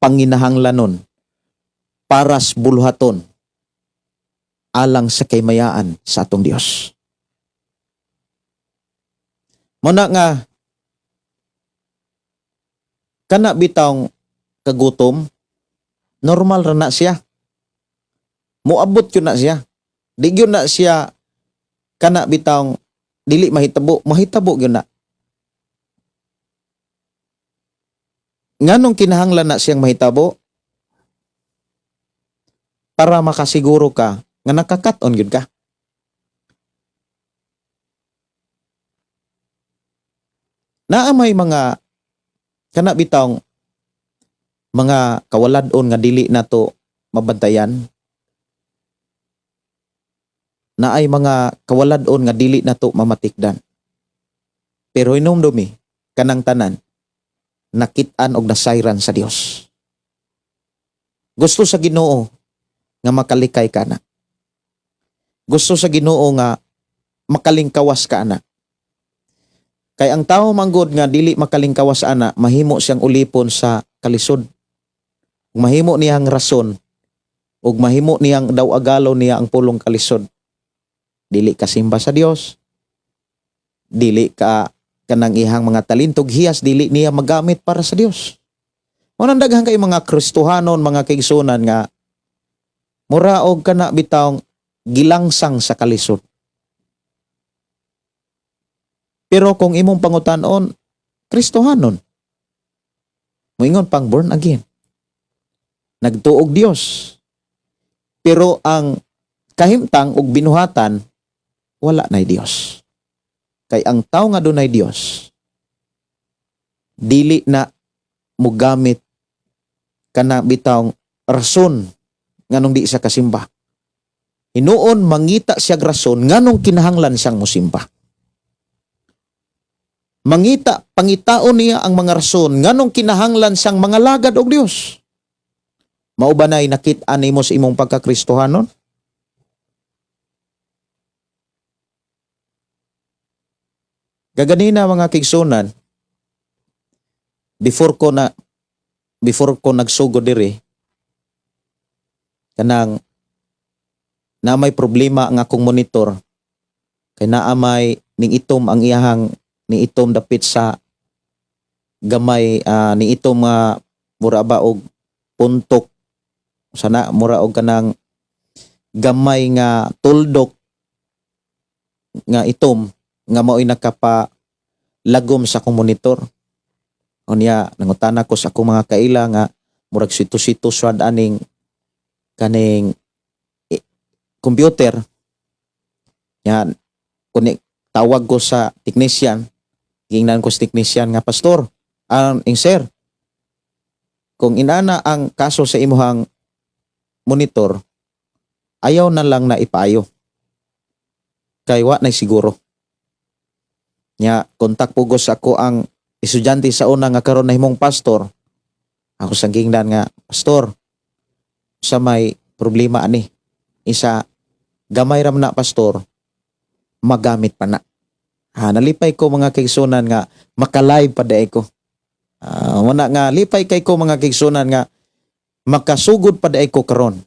panginahanglanon, para sa buluhaton, alang sa kaymayaan sa atong Dios. Muna nga, kana bitawng kagutom, normal ra na siya. Muabot yun na siya. Di yun na siya, kana bitawng dili mahitabo yun na. Nganong kinahanglan na siyang mahitabo? Para makasiguro ka nga nakakat-on yun ka. Naa may mga kana bitawng mga kawalad-on nga dili nato mabantayan. Naay mga kawalad-on nga dili nato mamatikdan. Pero hinumdumi kanang tanan nakit-an og nasayran sa Dios. Gusto sa Ginoo nga makalikay ka na. Gusto sa Ginoo nga makalingkawas ka na. Kay ang tao manggod nga dili makalingkawas ana, mahimo siyang ulipon sa kalisod. Mahimo niyang rason o ug mahimo niyang daw agalo niya ang pulong kalisod. Dili ka simba sa Dios. Dili ka kanang ihang mga talintog hiyas, dili niya magamit para sa Dios. Unang daghan kay mga Kristohanon, mga kaigsunan nga muraog kana bitawng gilangsang sa kalisod. Pero kung imong pangutan-on, Kristohanon, moingon pang born again. Nagtuog Dios. Pero ang kahimtang ug binuhatan, wala na'y Dios. Kay ang tao nga dunay Dios, dili na mugamit kana bitawng rason nganong di sa kasimba. Hinuon mangita siya rason nganong kinahanglan siyang musimba. Pangitaon niya ang mga rason nganong kinahanglan siyang mga lagad og Dios. Mao ba nay nakit-an nimo sa imong pagkakristohanon? Gaganina mga kigsunan, before ko nagsugod diri, kanang na may problema ang akong monitor, kay naamay ning itom ang iyahang ni itom dapit sa gamay ni itom mura ba og puntok sana mura og kanang gamay nga tuldok nga itom nga mao'y nakapa lagom sa akong monitor. Unya nangutana ko sa akong mga kaila nga murag sito-sito swad aning kaning computer. Yan kunik tawag ko sa technician, gingnan ko sa technician nga pastor, sir, kung inana ang kaso sa imuhang monitor, ayaw na lang na ipayo. Kay wa na siguro. Nya kontak pugos ako ang estudyante sa una nga karon nahimong pastor. Ako sang gingnan nga, pastor, sa may problema ani. Isa gamay ram na pastor, magamit pa na. Nalipay ko mga kaigsunan nga makalive pa daay ko. Wala nga lipay kay ko mga kaigsunan nga makasugod pa daay ko karon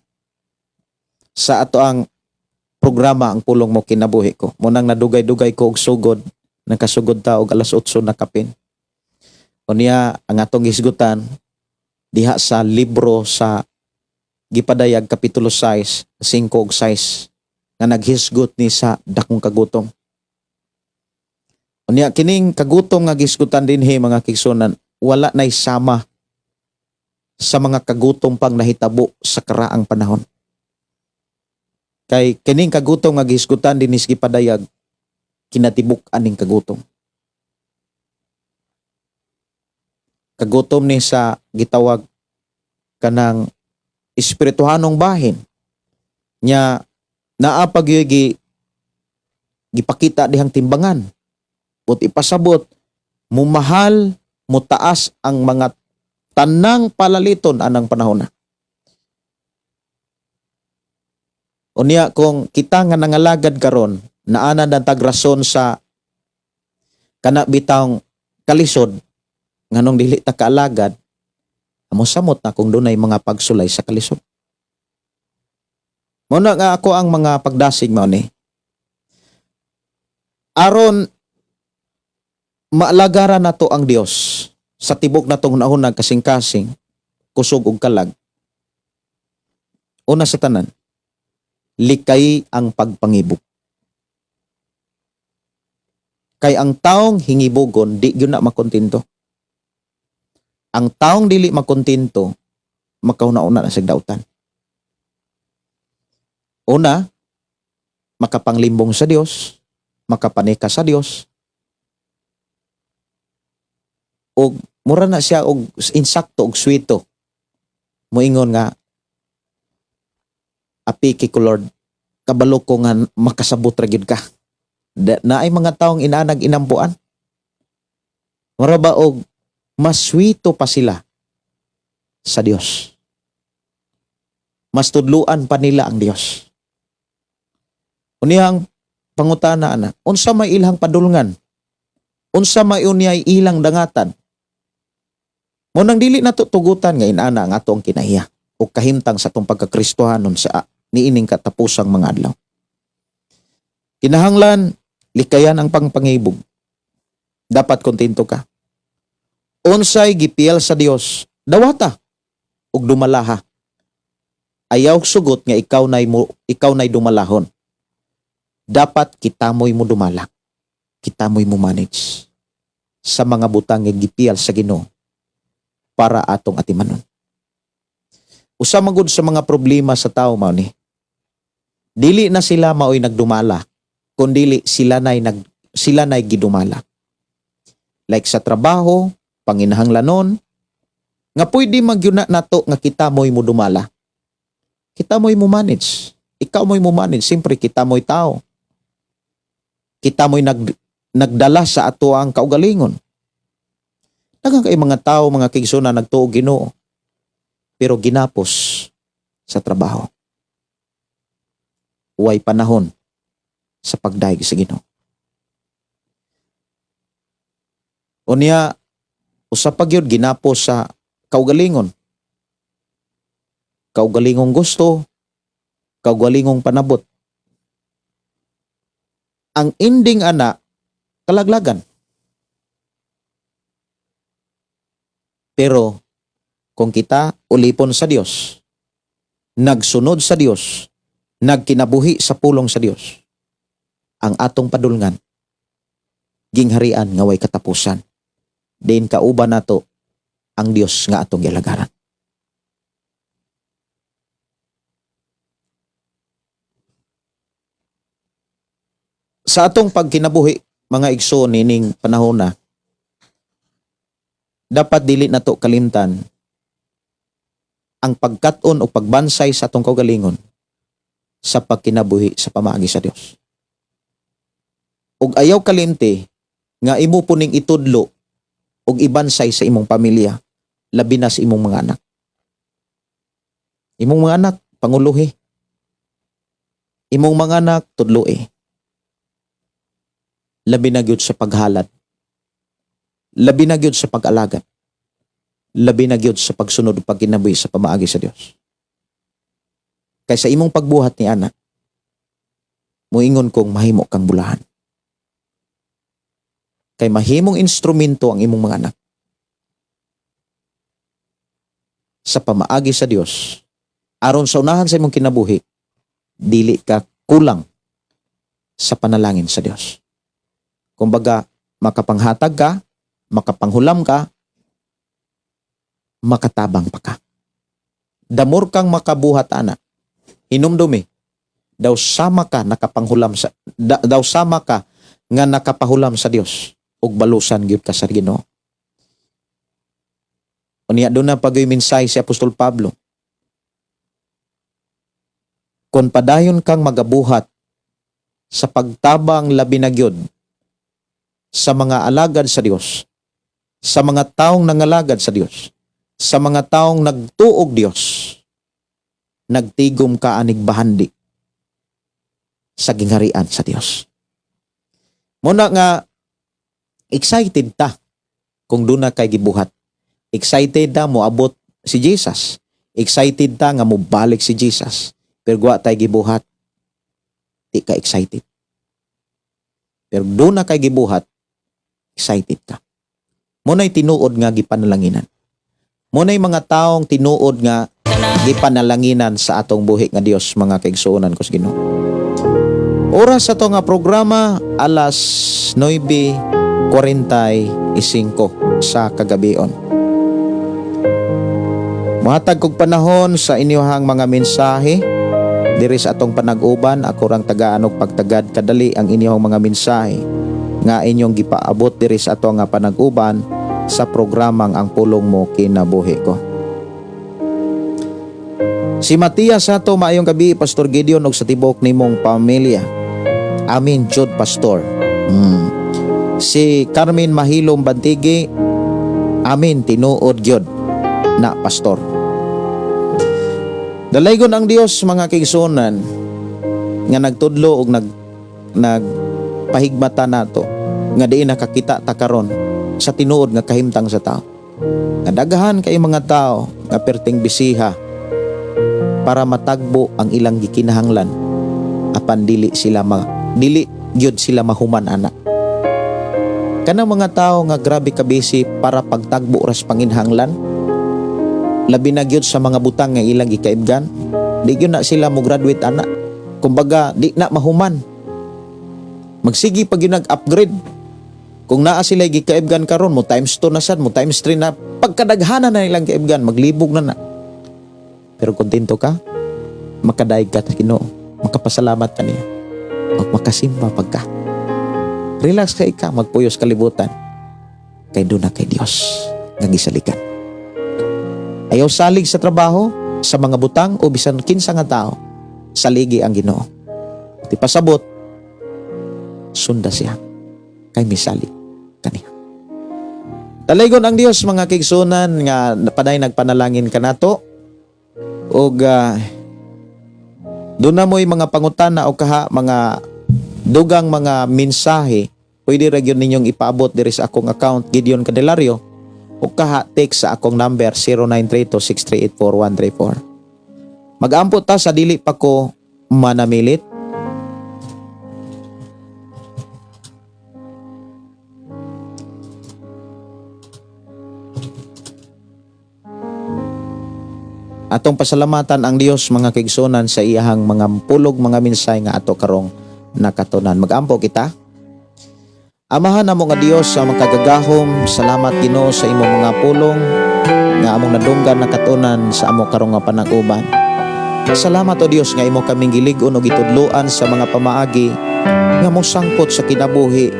sa ato ang programa ang pulong mo kinabuhi ko. Munang nadugay-dugay ko og sugod, nakasugod ta og alas 8 na kapin. Unya ang atong hisgutan diha sa libro sa Gipadayag kapitulo 6, 5 ug 6 nga naghisgot ni sa dakong kagutom. Unya kining kagutom nga gisgutan dinhi mga kigsunan, wala nay sama sa mga kagutom pang nahitabo sa karaang panahon. Kay kining kagutom nga gisgutan dinhi sa Gipadayag, kinatibuk aning kagutom. Kagutom ni sa gitawag kanang espirituhanong bahin nya naa pagyugi gipakita dihang timbangan ut ipasabot mumahal mutaas ang mga tanang palaliton anang panahon na. Unya kung kita nga nangalagad karon naana ang tagrason sa kana bitawng kalisod nganong dili ta kaalagad, amo samot na kung dunay mga pagsulay sa kalisod. Muna nga ako ang mga pagdasig mao ni. Aron maalagaran nato ang Dios sa tibok natong hunahunag kasing-kasing, kusog ug kalag. Una sa tanan, likay ang pagpangibok. Kay ang taong hingibugon di gyud na makontento. Ang taong dili makontento, makauna-una na sa dautan. Una, makapanglimbong sa Dios, makapanika sa Dios, og mura na siya og insakto og swito. Moingon nga, api kay ko Lord, kabalo ko nga makasabot ra gyud ka. Na ay mga taong inanag inampuan. Mura ba og mas swito pa sila sa Dios. Mas tudluan pa nila ang Dios. Unihang pangutana ana, unsa may ilang padulngan? Unsa may unyay ilang dangatan? Munang dili nato tugutan nga inana ang atong kinahiya. o kahimtang sa atong pagkakristohanon sa niining katapusang mga adlaw. Kinahanglan likayan ang pangpangibog. Dapat kontento ka. Unsay gipiyal sa Dios, dawata ug dumalaha. Ayaw sugot nga ikaw nay dumalahon. Dapat kitamoy mo dumala. Kitamoy mo manage sa mga butang nga gipiyal sa Ginoo para atong atimanon. Usa magud sa mga problema sa tao mao ni. Dili na sila maoy nagdumala, kundi sila nay gidumala. Like sa trabaho, panginahanglanon, nga pwede magyuna nato nga kita mo'y mo dumala. Kita mo'y mo manage. Ikaw mo'y mo manage. Siyempre, kita mo'y tao. Kita mo'y nagdala sa ato ang kaugalingon. Daghang kay mga tao, mga kigsuna, nagtuo Ginoo, pero ginapos sa trabaho. Huwag panahon sa pagdaig sa Ginoo. Unya, usa pa gyud ginapos sa kaugalingon. Kaugalingong gusto, kaugalingong panabot. Ang ending ana, kalaglagan. Pero, kung kita ulipon sa Dios, nagsunod sa Dios, nagkinabuhi sa pulong sa Dios, ang atong padulngan, gingharian nga way katapusan. Din kauban nato ang Dios nga atong gilagaran. Sa atong pagkinabuhi, mga igsoon nining panahon na, dapat dili nato kalimtan ang pagkat-on o pagbansay sa atong kaugalingon sa pagkinabuhi sa pamaagi sa Dios. Ug ayaw kalimti nga imo puning itudlo ug ibansay sa imong pamilya, labi na sa imong mga anak. Imong mga anak, panguluhi. Imong mga anak, tudloi. Labi na gyud sa paghalad. Labi na gyud sa pag-alagad. Labi na gyud sa pagsunod ug pagkinabuhi sa pamaagi sa Dios. Kaysa imong pagbuhat ni anak, muingon kong mahimo kang bulahan. Kay mahimong instrumento ang imong mga anak sa pamaagi sa Dios. Aron sa unahan sa imong kinabuhi, dili ka kulang sa panalangin sa Dios. Kumbaga, makapanghatag ka, makapanghulam ka, makatabang pa ka. Damor kang makabuhat ana. Hinumdumi, daw sama ka nakapanghulam sa daw sama ka nga nakapahulam sa Dios ug balusan gyud ka sa Ginoo. Unya doon na pagoy minsay si Apostol Pablo. Kung padayon kang magabuhat sa pagtabang labi na gyud sa mga alagad sa Dios, sa mga taong nangalagad sa Dios, sa mga taong nagtuog Dios, nagtigom ka anig bahandi sa gingharian sa Dios. Muna nga, excited ta kung doon na kay gibuhat. Excited ta mo abot si Jesus. Excited ta nga mo balik si Jesus. Pero gwa tay gibuhat, di ka excited. Pero doon na kay gibuhat, excited ka. Muna'y tinuod nga gipanalanginan. Muna'y mga taong tinuod nga gipanalanginan sa atong buhi nga Dios, mga kaigsuonan ko sa Ginoo. Oras sa to nga programa, alas 9:45 sa kagabion. Mahatag kog panahon sa inyohang mga mensahe diri sa atong panag-uban. Ako rang tagaan og pagtagad kadali ang inyong mga mensahe nga inyong gipaabot diri sa ato nga panag-uban sa programang Ang Pulong Mo Kinabuhi Ko. Si Matias ato maayong gabi, Pastor Gideon, og sa tibok nimong pamilya. Amin jud, Pastor. Si Carmen Mahilom Bantigi, amin tinuod gyud na, Pastor. Dalaygon ang Dios, mga kaigsuonan, nga nagtudlo og nagpahigmata nato nga diin nakakita ta karon sa tinuod nga kahimtang sa tao. Nga daghan kay mga tao nga perting bisiha para matagbo ang ilang gikinahanglan apan dili gyud sila mahuman ana. Kanang mga tao nga grabe ka busy para pagtagbo ras panginhanglan, labi na gyud sa mga butang nga ilang gikaibgan, di gyud na sila mo graduate ana. Kumbaga di na mahuman. Magsigi pag yun nag-upgrade. Kung naa sila gikaibgan karon mo times 2 na sad, mo times 3 na, pagkadaghanan na nilang kaibgan, maglibog na. Pero kontento ka, makadaig ka sa Ginoo, makapasalamat ka niya, makasimba pagka. Relax ka ika, magpuyos kalibutan. Kay doon na kay Dios nga gisalikan. Ayaw salig sa trabaho, sa mga butang o bisan kinsa nga tao, saligi ang Ginoo. Ti pasabot, sunda siya kay misalig kaniya. Talaygon ang Dios mga kigsunan nga napaday nagpanalangin kanato og doon na mo'y mga pangutana o kaha mga dugang mga mensahe pwede ra gyud ninyong ipaabot diri sa akong account Gideon Candelario o kaha text sa akong number 0932-638-4134. Mag-ampot ta sa dili pa ko manamilit. Atong pasalamatan ang Dios mga kaigsunan sa iyahang mga pulog mga minsay nga ato karong nakatunan. Mag-ampo kita. Amahan namo nga Dios sa makagagahom, salamat Ginoo sa imong mga pulong nga among nadunggan nakatunan sa amo karong nga panag-uban. Salamat o Dios nga imo kaming gilig-on og gitudloan sa mga pamaagi nga mosangkot sa kinabuhi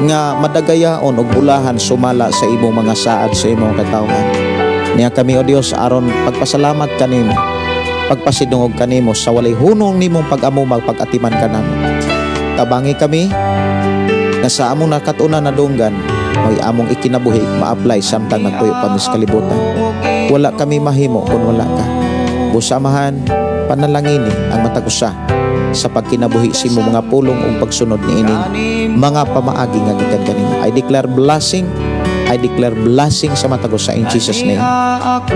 nga madagayaon og bulahan sumala sa imong mga saad sa imong katawhan. Niya kami o Dios aron pagpasalamat kanimo, pagpasidungog kanimo sa walay hunong nimong pag-amumag pag-atiman kanamo. Tabangi kami na sa among nakatunan na dunggan may among ikinabuhi ma-apply samtang nagtuyo pa mis kalibutan. Wala kami mahimo kung wala ka. Busamahan, panalangini ang matagusa sa pagkinabuhi sa imong mga pulong ug pagsunod niining mga pamaagi nga gikan kanimo. I declare blessing sa matagusa in Jesus name.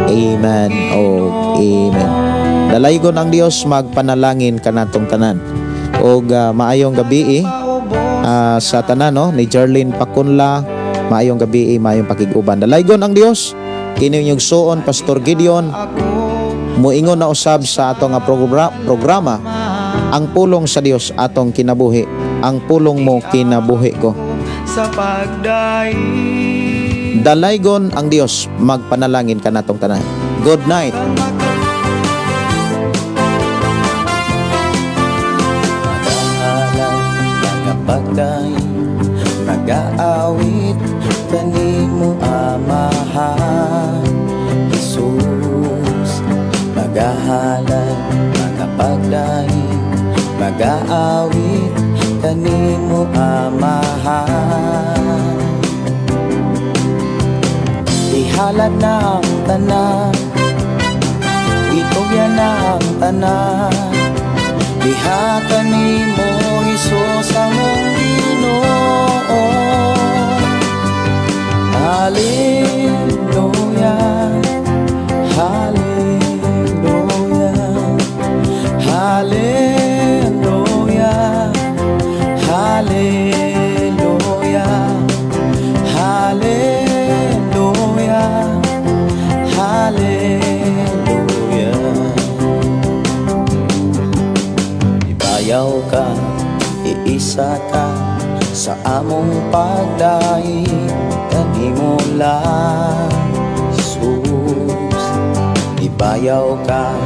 Amen. Amen. Dalaygon ang Dios magpanalangin kanatong tanan. Og maayong gabi sa tanan no ni Jerlyn Pakunla, maayong gabi, maayong pakiguban. Dalaygon ang Dios kini inyong suon Pastor Gideon muingon na usab sa atong programa ang pulong sa Dios atong kinabuhi. Ang pulong mo kinabuhi ko. Sa pagdaig Dalaygon ang Dios magpanalangin kanatong tanan. Good night. Nag-aawit kanimo amahan Jesus, magahalan magapagdaig, mag-aawit kanimo amahan. Ihalad na ang tanan, itugyan na ang tanan, diha kanimo Jesus among Ginoo. Hallelujah, hallelujah, hallelujah, hallelujah, hallelujah, hallelujah. Ibayaw ka, iisa ka sa among pagdaig kanimo lang Jesus. Ibayaw ka,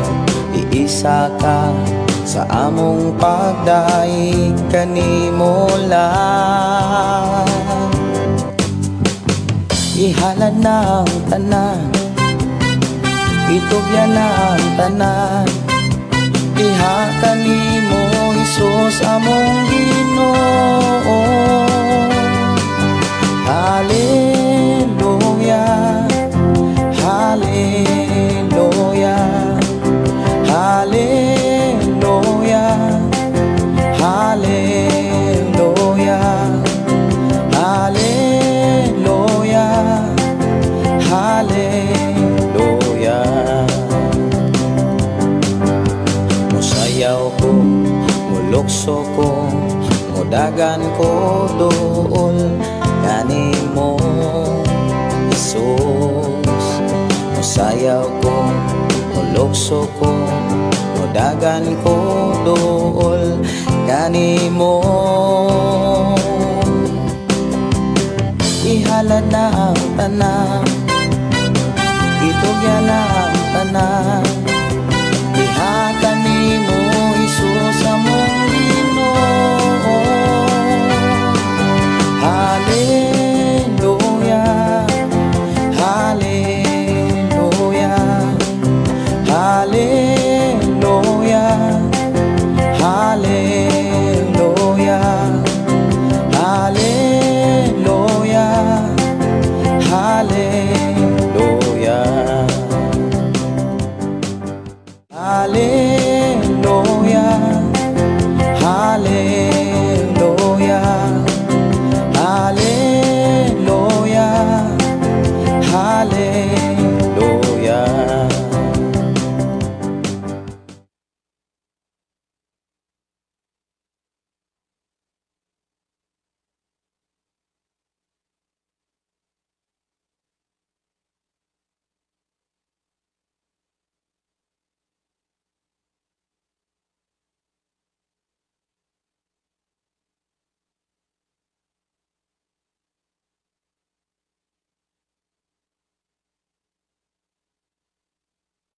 iisa ka sa among pagdaig kanimo lang. Ihalad na ang tanan, itugyan na ang tanan, diha kanimo Jesus among Ginoo. Hallelujah, hallelujah, hallelujah, hallelujah, hallelujah, hallelujah. lukso ko, mudagan ko dool kanimo Jesus. Musayaw ko, mulukso ko, mudagan ko dool kanimo. Ihalad na ang tanan, itugyan na ang tanan,